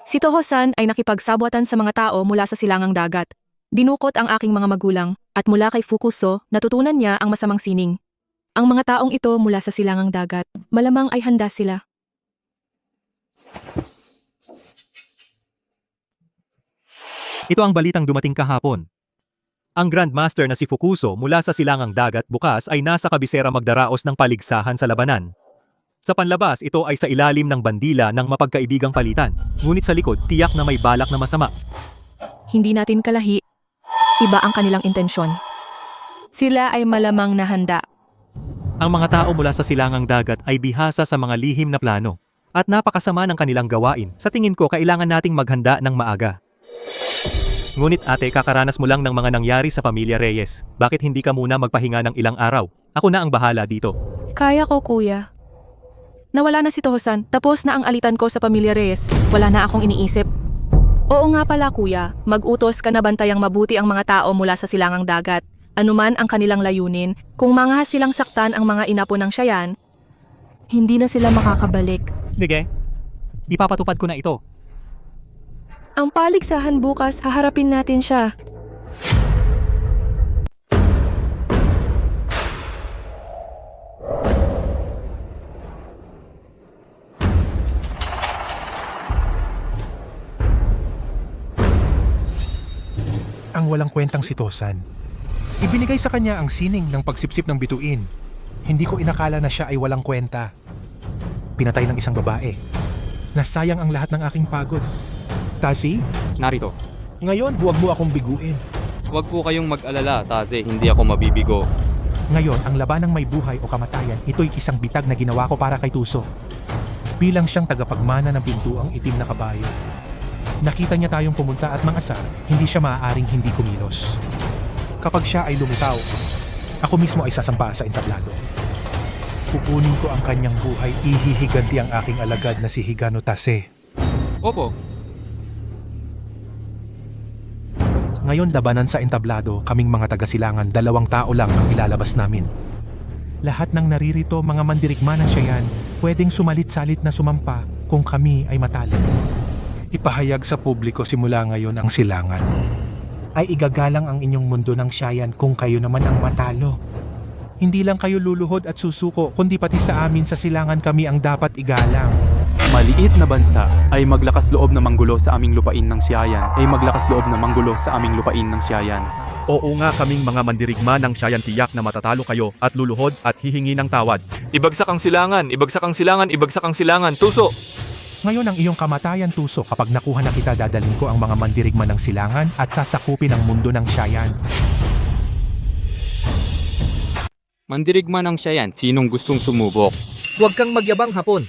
Si Toho-san ay nakipagsabwatan sa mga tao mula sa silangang dagat. Dinukot ang aking mga magulang at mula kay Fukuso, natutunan niya ang masamang sining. Ang mga taong ito mula sa silangang dagat, malamang ay handa sila. Ito ang balitang dumating kahapon. Ang Grandmaster na si Fukuso mula sa silangang dagat bukas ay nasa kabisera magdaraos ng paligsahan sa labanan. Sa panlabas, ito ay sa ilalim ng bandila ng mapagkaibigang palitan. Ngunit sa likod, tiyak na may balak na masama. Hindi natin kalahi. Iba ang kanilang intensyon. Sila ay malamang na handa. Ang mga tao mula sa silangang dagat ay bihasa sa mga lihim na plano. At napakasama ng kanilang gawain. Sa tingin ko, kailangan nating maghanda ng maaga. Ngunit ate, kakaranas mo lang ng mga nangyari sa pamilya Reyes. Bakit hindi ka muna magpahinga ng ilang araw? Ako na ang bahala dito. Kaya ko, kuya. Nawala na si Tohosan, tapos na ang alitan ko sa pamilya Reyes. Wala na akong iniisip. Oo nga pala, kuya. Mag-utos ka na bantayang mabuti ang mga tao mula sa silangang dagat. Anuman ang kanilang layunin, kung mga silang saktan ang mga inapo ng Siayan, hindi na sila makakabalik. Sige, ipapatupad ko na ito. Ang paligsahan bukas, haharapin natin siya. Ang walang kwentang si Tosan. Ibinigay sa kanya ang sining ng pagsipsip ng bituin. Hindi ko inakala na siya ay walang kwenta. Pinatay ng isang babae. Nasayang ang lahat ng aking pagod. Tazi, Narito. ngayon huwag mo akong biguin. Huwag po kayong mag-alala, Taze, hindi ako mabibigo. Ngayon, ang labanang may buhay o kamatayan, ito'y isang bitag na ginawa ko para kay Tuso. Bilang siyang tagapagmana ng pintuang itim na kabayo. Nakita niya tayong pumunta at mangasar, hindi siya maaaring hindi kumilos. Kapag siya ay lumitaw, ako mismo ay sasampa sa entablado. Kukunin ko ang kanyang buhay, ihihiganti ang aking alagad na si Higano Tase. Opo. Ngayon labanan sa entablado, kaming mga taga-silangan, 2 tao lang ang ilalabas namin. Lahat ng naririto, mga mandirigma ng Siayan, pwedeng sumalit-salit na sumampa kung kami ay matalo. Ipahayag sa publiko simula ngayon ang silangan. Ay igagalang ang inyong mundo ng Siayan kung kayo naman ang matalo. Hindi lang kayo luluhod at susuko, kundi pati sa amin sa silangan kami ang dapat igalang. Maliit na bansa ay maglakas loob na manggulo sa aming lupain ng Siayan, Oo nga, kaming mga mandirigma ng Siayan, tiyak na matatalo kayo at luluhod at hihingi ng tawad. Ibagsak ang silangan, ibagsak ang silangan, ibagsak ang silangan, Tuso! Ngayon ang iyong kamatayan, Tuso, kapag nakuha na kita, dadalhin ko ang mga mandirigma ng silangan at sasakupin ang mundo ng Siayan. Mandirigma ng Siayan, sinong gustong sumubok? Huwag kang magyabang, Hapon.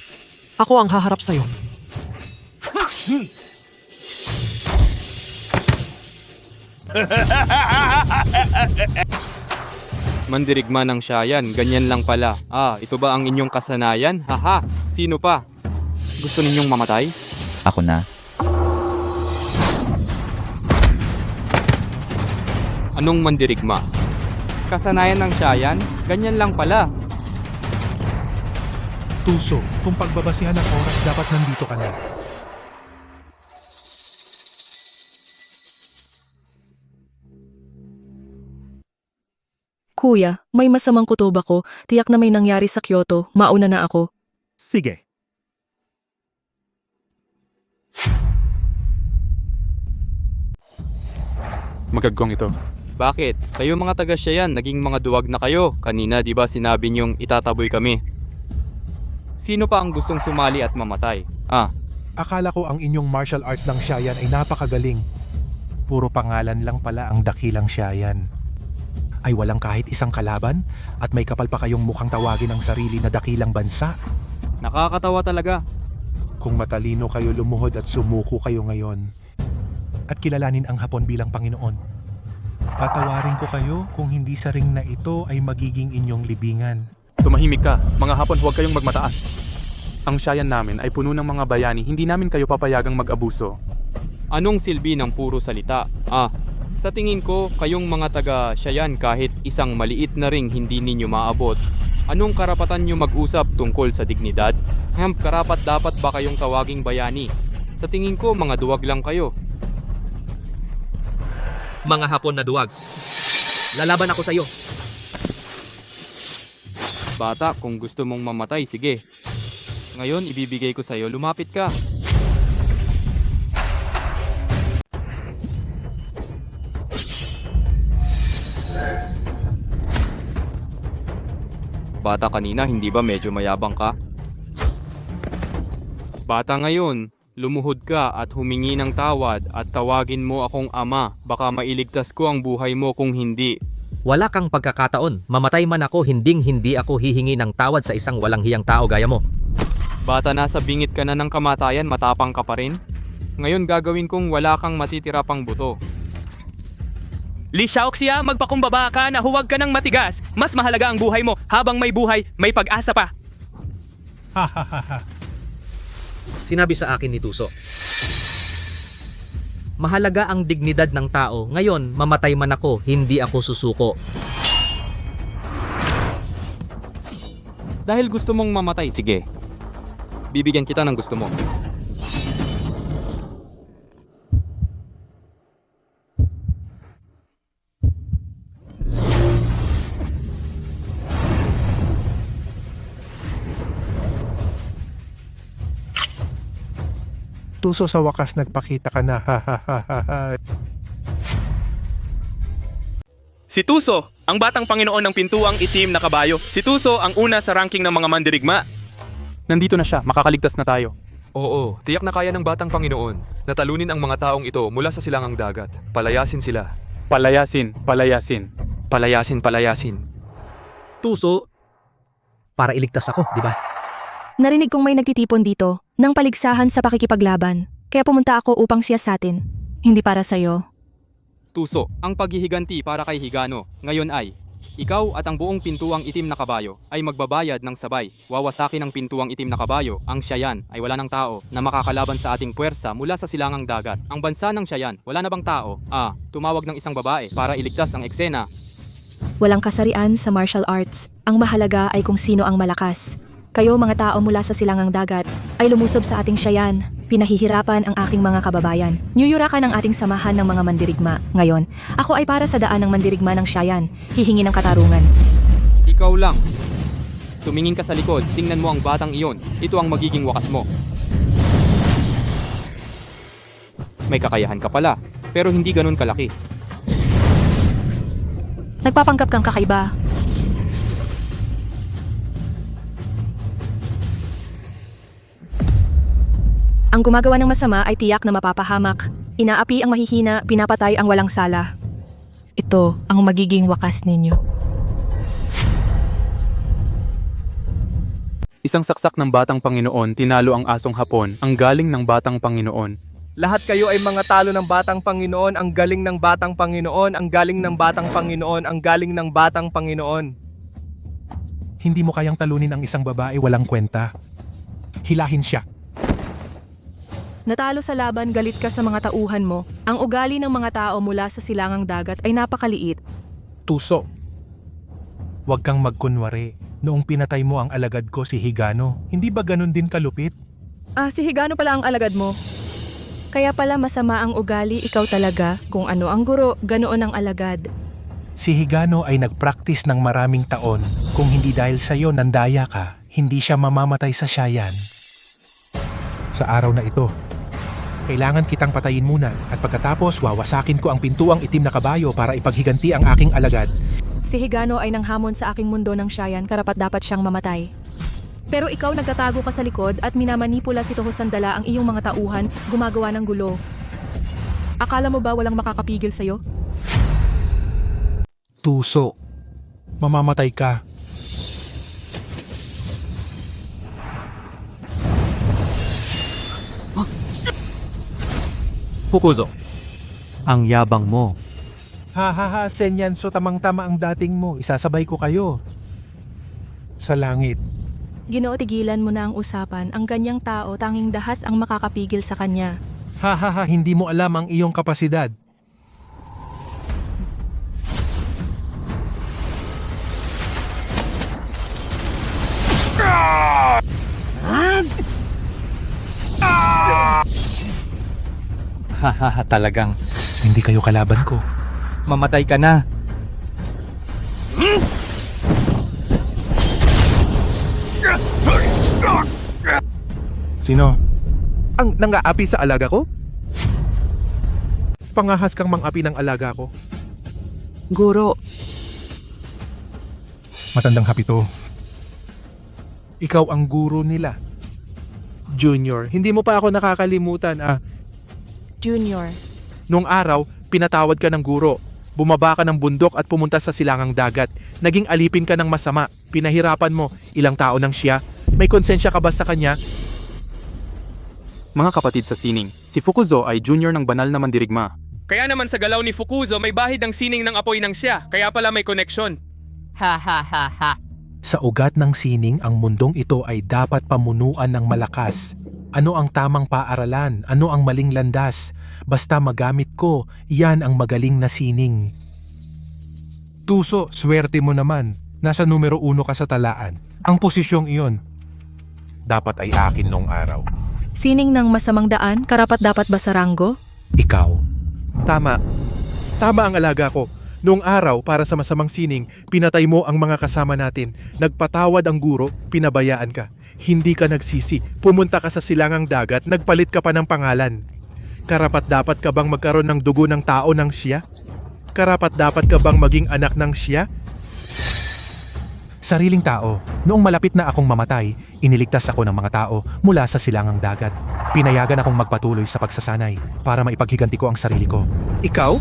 Ako ang haharap sa'yo. Mandirigma ng Siayan, ganyan lang pala. Ito ba ang inyong kasanayan? Haha, sino pa? Gusto ninyong mamatay? Ako na. Anong mandirigma? Kasanayan ng Siayan? Ganyan lang pala. Tuso, kung pagbabasihan ng oras, dapat nandito ka na. Kuya, may masamang kutob ako. Tiyak na may nangyari sa Kyoto. Mauna na ako. Sige. Magagawang ito. Bakit? Kayo mga taga-Siayan, naging mga duwag na kayo. Kanina, di ba sinabi niyong itataboy kami? Sino pa ang gustong sumali at mamatay? Akala ko ang inyong martial arts ng Siayan ay napakagaling. Puro pangalan lang pala ang dakilang Siayan. Ay walang kahit isang kalaban at may kapal pa kayong mukhang tawagin ang sarili na dakilang bansa. Nakakatawa talaga. Kung matalino kayo, lumuhod at sumuko kayo ngayon. At kilalanin ang Hapon bilang Panginoon. Patawarin ko kayo kung hindi sa ring na ito ay magiging inyong libingan. Tumahimik ka. Mga Hapon, huwag kayong magmataas. Ang Siayan namin ay puno ng mga bayani, hindi namin kayo papayagang mag-abuso. Anong silbi ng puro salita? Sa tingin ko, kayong mga taga-Siayan kahit isang maliit na ring hindi ninyo maabot. Anong karapatan nyo mag-usap tungkol sa dignidad? Karapat dapat ba kayong tawaging bayani? Sa tingin ko, mga duwag lang kayo. Mga Hapon na duwag. Lalaban ako sa'yo. Bata, kung gusto mong mamatay, sige. Ngayon, ibibigay ko sa'yo, lumapit ka. Bata, kanina, hindi ba medyo mayabang ka? Bata, ngayon, lumuhod ka at humingi ng tawad at tawagin mo akong ama. Baka mailigtas ko ang buhay mo kung hindi. Wala kang pagkakataon. Mamatay man ako, hindi ako hihingi ng tawad sa isang walang hiyang tao gaya mo. Bata, nasa bingit ka na ng kamatayan, matapang ka pa rin? Ngayon gagawin kong wala kang matitira pang buto. Li Xiaoxia, magpakumbaba ka na huwag ka ng matigas. Mas mahalaga ang buhay mo. Habang may buhay, may pag-asa pa. Sinabi sa akin ni Tuso. Mahalaga ang dignidad ng tao. Ngayon, mamatay man ako, hindi ako susuko. Dahil gusto mong mamatay, sige. Bibigyan kita ng gusto mo. Tuso, sa wakas nagpakita ka na. Si Tuso, ang batang Panginoon ng pintuang itim na kabayo. Si Tuso ang una sa ranking ng mga mandirigma. Nandito na siya, makakaligtas na tayo. Oo, tiyak na kaya ng batang Panginoon. Natalunin ang mga taong ito mula sa silangang dagat. Palayasin sila. Palayasin, palayasin. Palayasin, palayasin. Tuso, para iligtas ako, di ba? Narinig kong may nagtitipon dito ng paligsahan sa pakikipaglaban. Kaya pumunta ako upang siyasatin. Hindi para sa'yo. Tuso, ang paghihiganti para kay Higano ngayon ay, ikaw at ang buong pintuang itim na kabayo ay magbabayad ng sabay. Wawasakin ang pintuang itim na kabayo, ang Siayan ay wala ng tao na makakalaban sa ating puwersa mula sa silangang dagat. Ang bansa ng Siayan, wala na bang tao? Tumawag ng isang babae para iligtas ang eksena. Walang kasarian sa martial arts. Ang mahalaga ay kung sino ang malakas. Kayo mga tao mula sa silangang dagat ay lumusob sa ating Siayan. Pinahihirapan ang aking mga kababayan. Niyuyurakan ang ating samahan ng mga mandirigma. Ngayon, ako ay para sa daan ng mandirigma ng Siayan. Hihingi ng katarungan. Ikaw lang. Tumingin ka sa likod, tingnan mo ang batang iyon. Ito ang magiging wakas mo. May kakayahan ka pala, pero hindi ganun kalaki. Nagpapanggap kang kakaiba. Ang gumagawa ng masama ay tiyak na mapapahamak. Inaapi ang mahihina, pinapatay ang walang sala. Ito ang magiging wakas ninyo. Isang saksak ng batang Panginoon, tinalo ang asong hapon, ang galing ng batang Panginoon. Lahat kayo ay mga talo ng batang Panginoon, ang galing ng batang Panginoon, ang galing ng batang Panginoon, ang galing ng batang Panginoon. Hindi mo kayang talunin ang isang babae walang kwenta. Hilahin siya. Natalo sa laban, galit ka sa mga tauhan mo. Ang ugali ng mga tao mula sa silangang dagat ay napakaliit. Tuso, huwag kang magkunwari. Noong pinatay mo ang alagad ko si Higano, hindi ba ganun din kalupit? Si Higano pala ang alagad mo. Kaya pala masama ang ugali, ikaw talaga. Kung ano ang guro, ganoon ang alagad. Si Higano ay nagpractice ng maraming taon. Kung hindi dahil sa'yo nandaya ka, hindi siya mamamatay sa Siayan. Sa araw na ito, kailangan kitang patayin muna at pagkatapos wawasakin ko ang pintuang itim na kabayo para ipaghiganti ang aking alagad. Si Higano ay nanghamon sa aking mundo ng Siayan, karapat-dapat siyang mamatay. Pero ikaw nagtatago ka sa likod at minamanipula si Toho Sandala ang iyong mga tauhan, gumagawa ng gulo. Akala mo ba walang makakapigil sa'yo? Tuso, mamamatay ka. Fukuzo, ang yabang mo. Senyan, so tamang-tama ang dating mo. Isasabay ko kayo. Sa langit. Ginoo, tigilan mo na ang usapan. Ang ganyang tao, tanging dahas ang makakapigil sa kanya. Hindi mo alam ang iyong kapasidad. Talagang. Hindi kayo kalaban ko. Mamatay ka na. Sino? Ang nang-aapi sa alaga ko? Pangahas kang mang-api ng alaga ko. Guro. Matandang hapito. Ikaw ang guro nila. Junior, hindi mo pa ako nakakalimutan Junior. Noong araw, pinatawad ka ng guro. Bumaba ka ng bundok at pumunta sa silangang dagat. Naging alipin ka ng masama. Pinahirapan mo. Ilang tao nang siya. May konsensya ka ba sa kanya? Mga kapatid sa sining, si Fukuzo ay junior ng banal na mandirigma. Kaya naman sa galaw ni Fukuzo may bahid ang sining ng apoy ng siya, kaya pala may koneksyon. Ha ha ha ha. Sa ugat ng sining, ang mundong ito ay dapat pamunuan ng malakas. Ano ang tamang paaralan? Ano ang maling landas? Basta magamit ko, yan ang magaling na sining. Tuso, swerte mo naman. Nasa numero 1 ka sa talaan. Ang posisyong iyon, dapat ay akin nung araw. Sining ng masamang daan, karapat dapat ba sa ranggo? Ikaw. Tama. Tama ang alaga ko. Noong araw, para sa masamang sining, pinatay mo ang mga kasama natin. Nagpatawad ang guro, pinabayaan ka. Hindi ka nagsisi. Pumunta ka sa silangang dagat, nagpalit ka pa ng pangalan. Karapat-dapat ka bang magkaroon ng dugo ng tao ng siya? Karapat-dapat ka bang maging anak ng siya? Sariling tao. Noong malapit na akong mamatay, iniligtas ako ng mga tao mula sa silangang dagat. Pinayagan akong magpatuloy sa pagsasanay para maipaghiganti ko ang sarili ko. Ikaw?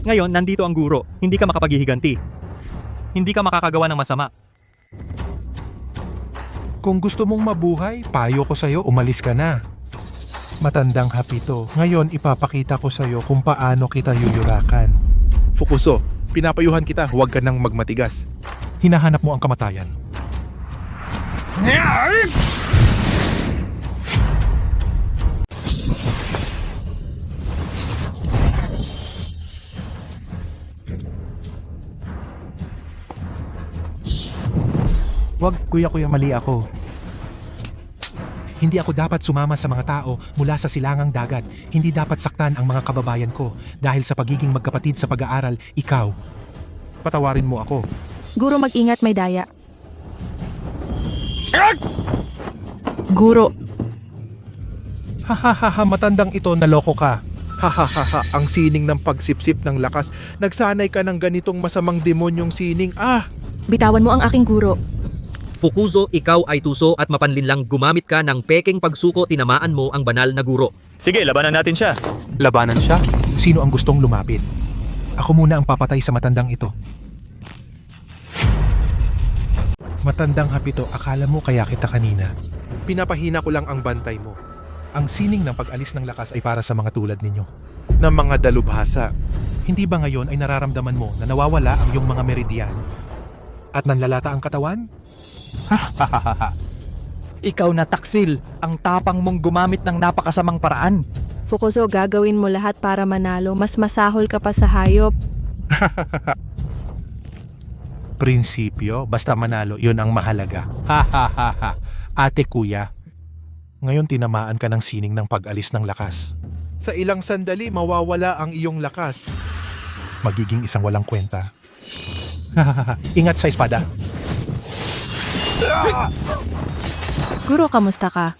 Ngayon, nandito ang guro. Hindi ka makapaghihiganti. Hindi ka makakagawa ng masama. Kung gusto mong mabuhay, payo ko sa'yo, umalis ka na. Matandang hapito. Ngayon, ipapakita ko sa'yo kung paano kita yuyurakan. Fukuzo, pinapayuhan kita, huwag ka nang magmatigas. Hinahanap mo ang kamatayan. Wag, kuya, mali ako. Hindi ako dapat sumama sa mga tao mula sa silangang dagat. Hindi dapat saktan ang mga kababayan ko dahil sa pagiging magkapatid sa pag-aaral, ikaw. Patawarin mo ako. Guro, mag-ingat, may daya. Guro. Hahaha, matandang ito, naloko ka. Hahaha, ang sining ng pagsipsip ng lakas. Nagsanay ka ng ganitong masamang demonyong sining. Bitawan mo ang aking guro. Fukuzo, ikaw ay tuso at mapanlinlang gumamit ka ng peking pagsuko, tinamaan mo ang banal na guro. Sige, labanan natin siya. Labanan siya? Sino ang gustong lumapit? Ako muna ang papatay sa matandang ito. Matandang hapito, akala mo kaya kita kanina. Pinapahina ko lang ang bantay mo. Ang sining ng pag-alis ng lakas ay para sa mga tulad ninyo. Ng mga dalubhasa. Hindi ba ngayon ay nararamdaman mo na nawawala ang iyong mga meridian? At nanlalata ang katawan? Ikaw na taksil, ang tapang mong gumamit ng napakasamang paraan. Fukuzo, gagawin mo lahat para manalo. Mas masahol ka pa sa hayop. Prinsipyo, basta manalo, yun ang mahalaga. Ate kuya, ngayon tinamaan ka ng sining ng pag-alis ng lakas. Sa ilang sandali, mawawala ang iyong lakas. Magiging isang walang kwenta. Ingat sa espada. Guro, kamusta ka?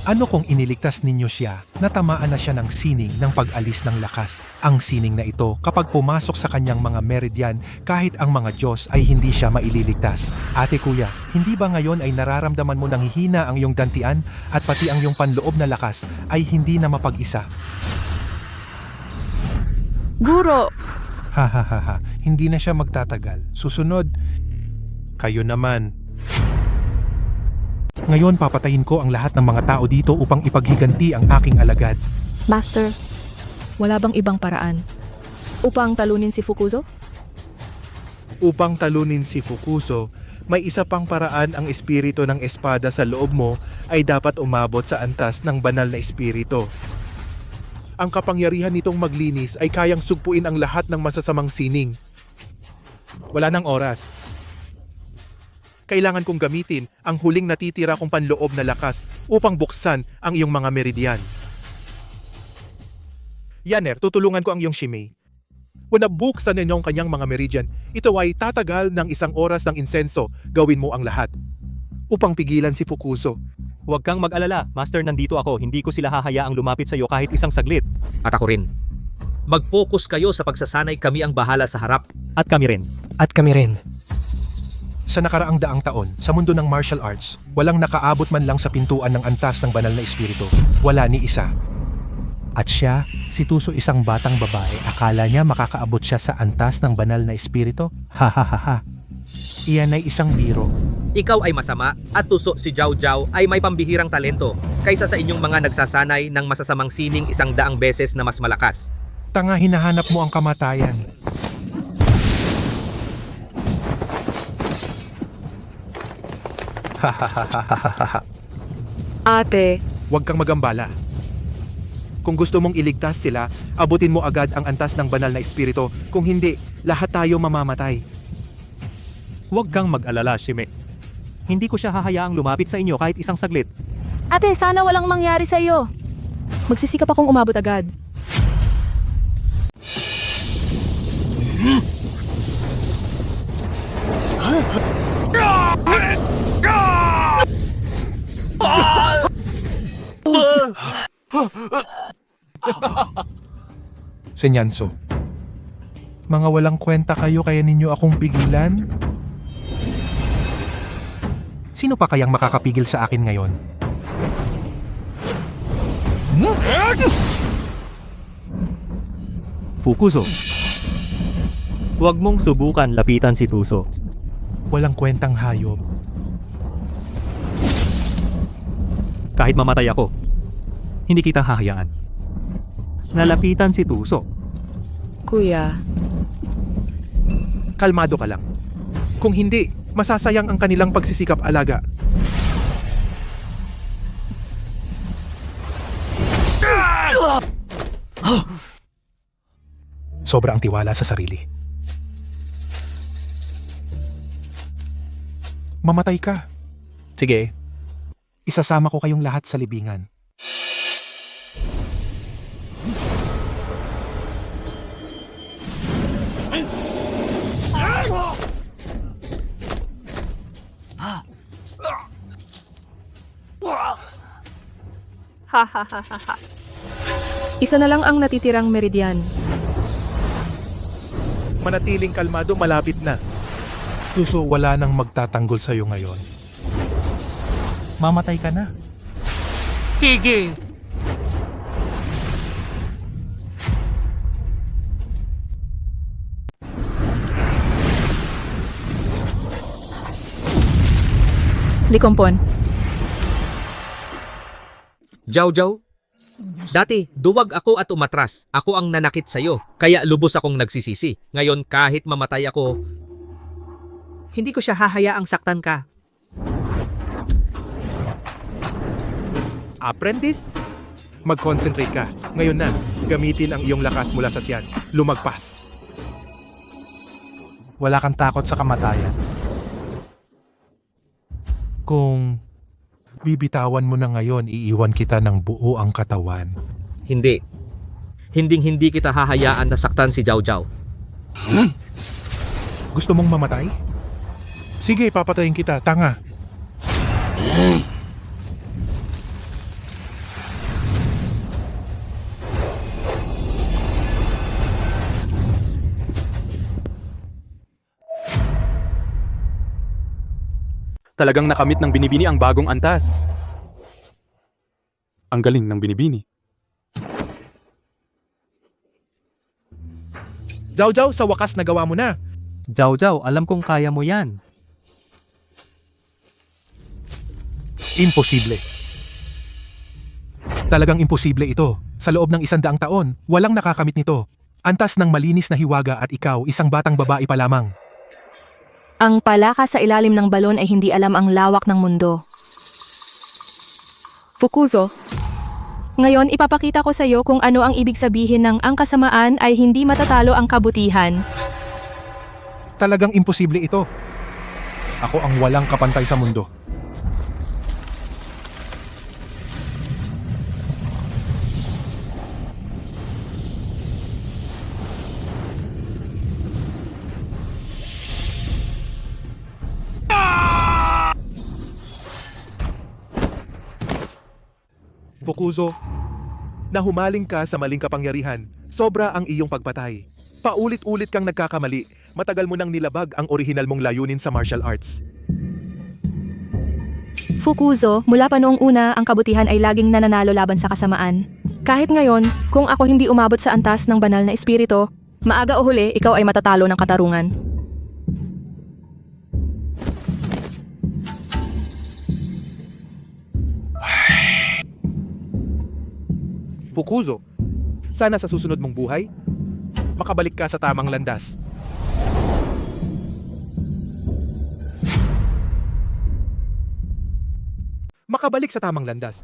Ano kung iniligtas ninyo siya, natamaan na siya ng sining ng pag-alis ng lakas? Ang sining na ito, kapag pumasok sa kanyang mga meridian, kahit ang mga Diyos ay hindi siya maililigtas. Ate kuya, hindi ba ngayon ay nararamdaman mo nang hihina ang iyong dantian at pati ang iyong panloob na lakas ay hindi na mapag-isa? Guro! Hahaha, hindi na siya magtatagal. Susunod, kayo naman. Ngayon papatayin ko ang lahat ng mga tao dito upang ipaghiganti ang aking alagad. Master, wala bang ibang paraan? Upang talunin si Fukuzo? Upang talunin si Fukuzo, may isa pang paraan. Ang espiritu ng espada sa loob mo ay dapat umabot sa antas ng banal na espiritu. Ang kapangyarihan nitong maglinis ay kayang sugpuin ang lahat ng masasamang sining. Wala nang oras. Kailangan kong gamitin ang huling natitira kong panloob na lakas upang buksan ang iyong mga meridian. Yaner, tutulungan ko ang iyong Shimei. Kung nabuksan ninyo ang kanyang mga meridian, ito ay tatagal ng 1 oras ng insenso. Gawin mo ang lahat upang pigilan si Fukuzo. Huwag kang mag-alala, Master, nandito ako. Hindi ko sila hahayaang lumapit sa iyo kahit isang saglit. At ako rin. Mag-focus kayo sa pagsasanay, kami ang bahala sa harap. At kami rin. At kami rin. Sa nakaraang daang taon, sa mundo ng martial arts, walang nakaabot man lang sa pintuan ng antas ng banal na espiritu. Wala ni isa. At siya, si Tuso, isang batang babae, akala niya makakaabot siya sa antas ng banal na espiritu? Hahaha. Iyan ay isang biro. Ikaw ay masama at tuso si Jiao Jiao ay may pambihirang talento kaysa sa inyong mga nagsasanay ng masasamang sining 100 beses na mas malakas. Tanga, hinahanap mo ang kamatayan. Ate, Huwag kang magambala. Kung gusto mong iligtas sila, abutin mo agad ang antas ng banal na espiritu. Kung hindi, lahat tayo mamamatay. Huwag kang mag-alala, Shime. Hindi ko siya hahayaang lumapit sa inyo kahit isang saglit. ate, sana walang mangyari sa iyo. Magsisikap akong umabot agad. Senyanso, mga walang kwenta kayo kaya ninyo akong pigilan? Sino pa kayang makakapigil sa akin ngayon? Fukuzo. Huwag mong subukan lapitan si Tuso. Walang kwentang hayop. Kahit mamatay ako, hindi kita hahayaan. Nalapitan si Tuso. Kuya, Kalmado ka lang. Kung hindi, masasayang ang kanilang pagsisikap alaga. Sobra ang tiwala sa sarili. Mamatay ka. Sige, isasama ko kayong lahat sa libingan. ha ha ha ha ha. Isa na lang ang natitirang meridian. Manatiling kalmado, malapit na. Tuso, wala nang magtatanggol sa'yo ngayon. Mamatay ka na. Sige! Likompon. Jiao Jiao, dati duwag ako at umatras. Ako ang nanakit sa'yo, kaya lubos akong nagsisisi. Ngayon kahit mamatay ako, hindi ko siya hahayaang saktan ka. Apprentice? Mag-concentrate ka. Ngayon na, gamitin ang iyong lakas mula sa tiyan. Lumagpas. Wala kang takot sa kamatayan. Kung bibitawan mo na ngayon, iiwan kita ng buo ang katawan. Hindi. Hinding-hindi kita hahayaan na saktan si Jiao Jiao. Gusto mong mamatay? Sige, papatayin kita. Tanga. Talagang nakamit ng Binibini ang bagong antas. Ang galing ng Binibini. Jiao Jiao, sa wakas nagawa mo na. Jiao Jiao, alam kong kaya mo yan. Imposible. Talagang imposible ito. Sa loob ng 100 taon, walang nakakamit nito. Antas ng malinis na hiwaga at ikaw, isang batang babae pa lamang. Ang palaka sa ilalim ng balon ay hindi alam ang lawak ng mundo. Fukuzo, ngayon ipapakita ko sa iyo kung ano ang ibig sabihin ng ang kasamaan ay hindi matatalo ang kabutihan. Talagang imposible ito. Ako ang walang kapantay sa mundo. Fukuzo, nahumaling ka sa maling kapangyarihan. Sobra ang iyong pagpatay. Paulit-ulit kang nagkakamali. Matagal mo nang nilabag ang orihinal mong layunin sa martial arts. Fukuzo, mula pa noong una, ang kabutihan ay laging nananalo laban sa kasamaan. Kahit ngayon, kung ako hindi umabot sa antas ng banal na espiritu, maaga o huli, ikaw ay matatalo ng katarungan. Fukuzo, sana sa susunod mong buhay, makabalik ka sa tamang landas. Makabalik sa tamang landas.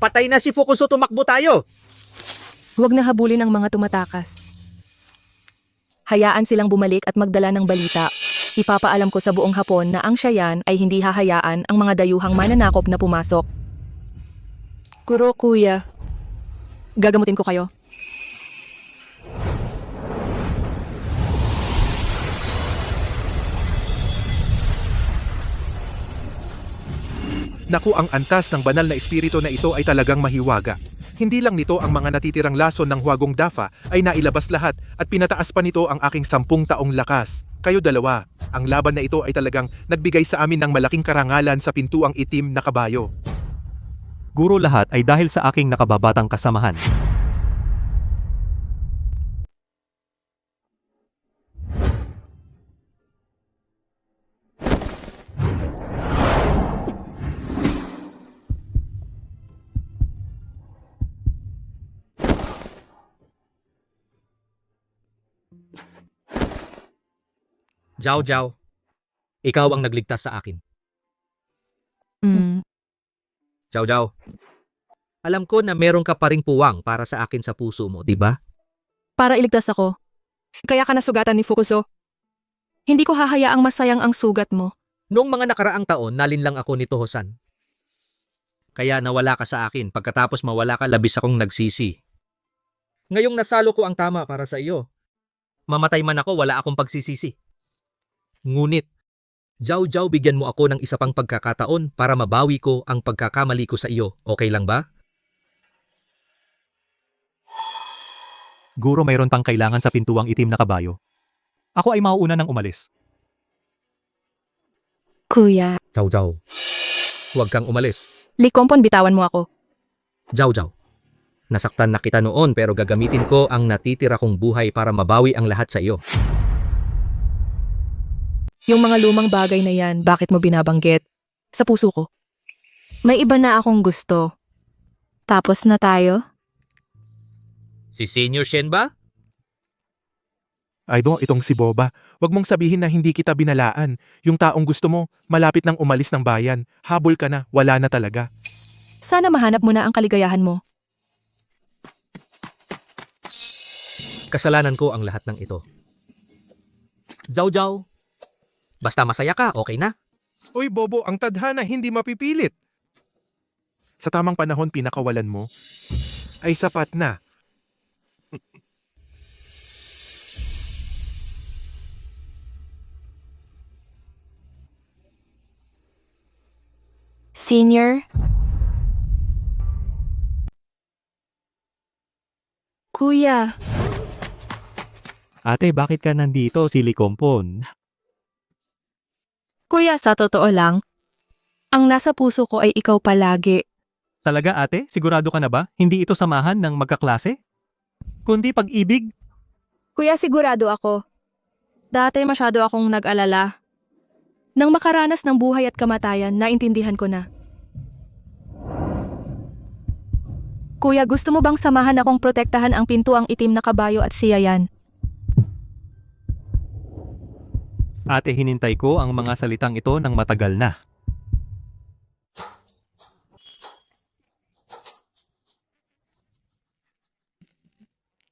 Patay na si Fukuzo, tumakbo tayo! Huwag na habulin ang mga tumatakas. Hayaan silang bumalik at magdala ng balita. Ipapaalam ko sa buong Hapon na ang Cheyenne ay hindi hahayaan ang mga dayuhang mananakop na pumasok. Kuro, kuya. Gagamutin ko kayo. Naku, ang antas ng banal na espiritu na ito ay talagang mahiwaga. Hindi lang nito ang mga natitirang lason ng Huwagong Dafa ay nailabas lahat at pinataas pa nito ang aking 10 taong lakas. Kayo dalawa, ang laban na ito ay talagang nagbigay sa amin ng malaking karangalan sa pintuang itim na kabayo. Guro, lahat ay dahil sa aking nakababatang kasamahan. Jiao Jiao, ikaw ang nagligtas sa akin. Jiao Jiao, alam ko na meron ka pa ring puwang para sa akin sa puso mo, di ba? Para iligtas ako. Kaya ka nasugatan ni Fukuzo. Hindi ko hahayaang masayang ang sugat mo. Noong mga nakaraang taon, nalinlang ako ni Toho-san. Kaya nawala ka sa akin, pagkatapos mawala ka, labis akong nagsisi. Ngayong nasalo ko ang tama para sa iyo. Mamatay man ako, wala akong pagsisisi. Ngunit, Jiao Jiao, bigyan mo ako ng isa pang pagkakataon para mabawi ko ang pagkakamali ko sa iyo. Okay lang ba? Guro, mayroon pang kailangan sa pintuang itim na kabayo. Ako ay mauuna nang umalis. Kuya. Jiao Jiao, huwag kang umalis. Likompon, bitawan mo ako. Jiao Jiao, nasaktan na kita noon pero gagamitin ko ang natitira kong buhay para mabawi ang lahat sa iyo. Yung mga lumang bagay na yan, bakit mo binabanggit? Sa puso ko. May iba na akong gusto. Tapos na tayo? Si Senior Shen ba? Ay do, itong si Boba. Huwag mong sabihin na hindi kita binalaan. Yung taong gusto mo, malapit nang umalis ng bayan. Habol ka na, wala na talaga. Sana mahanap mo na ang kaligayahan mo. Kasalanan ko ang lahat ng ito. Jiao Jiao, basta masaya ka, okay na? Uy Bobo, ang tadhana hindi mapipilit. Sa tamang panahon pinakawalan mo, ay sapat na. Senior? Kuya. Ate, bakit ka nandito, Silikompon? Kuya, sa totoo lang, ang nasa puso ko ay ikaw palagi. Talaga, ate? Sigurado ka na ba? Hindi ito samahan ng magkaklase? Kundi pag-ibig? Kuya, sigurado ako. Dati masyado akong nag-alala. Nang makaranas ng buhay at kamatayan, naintindihan ko na. Kuya, gusto mo bang samahan akong protektahan ang pintuang itim na kabayo at si Yayan? Ate, hinintay ko ang mga salitang ito ng matagal na.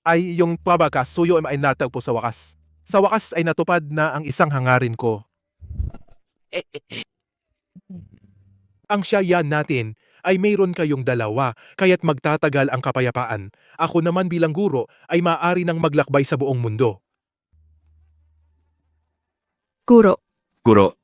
Ay yung pabagasuyo ay natagpo sa wakas. Sa wakas ay natupad na ang isang hangarin ko. Ang Cheyenne natin ay mayroon kayong dalawa, kaya't magtatagal ang kapayapaan. Ako naman bilang guro ay maaari nang maglakbay sa buong mundo. Guro. Guro,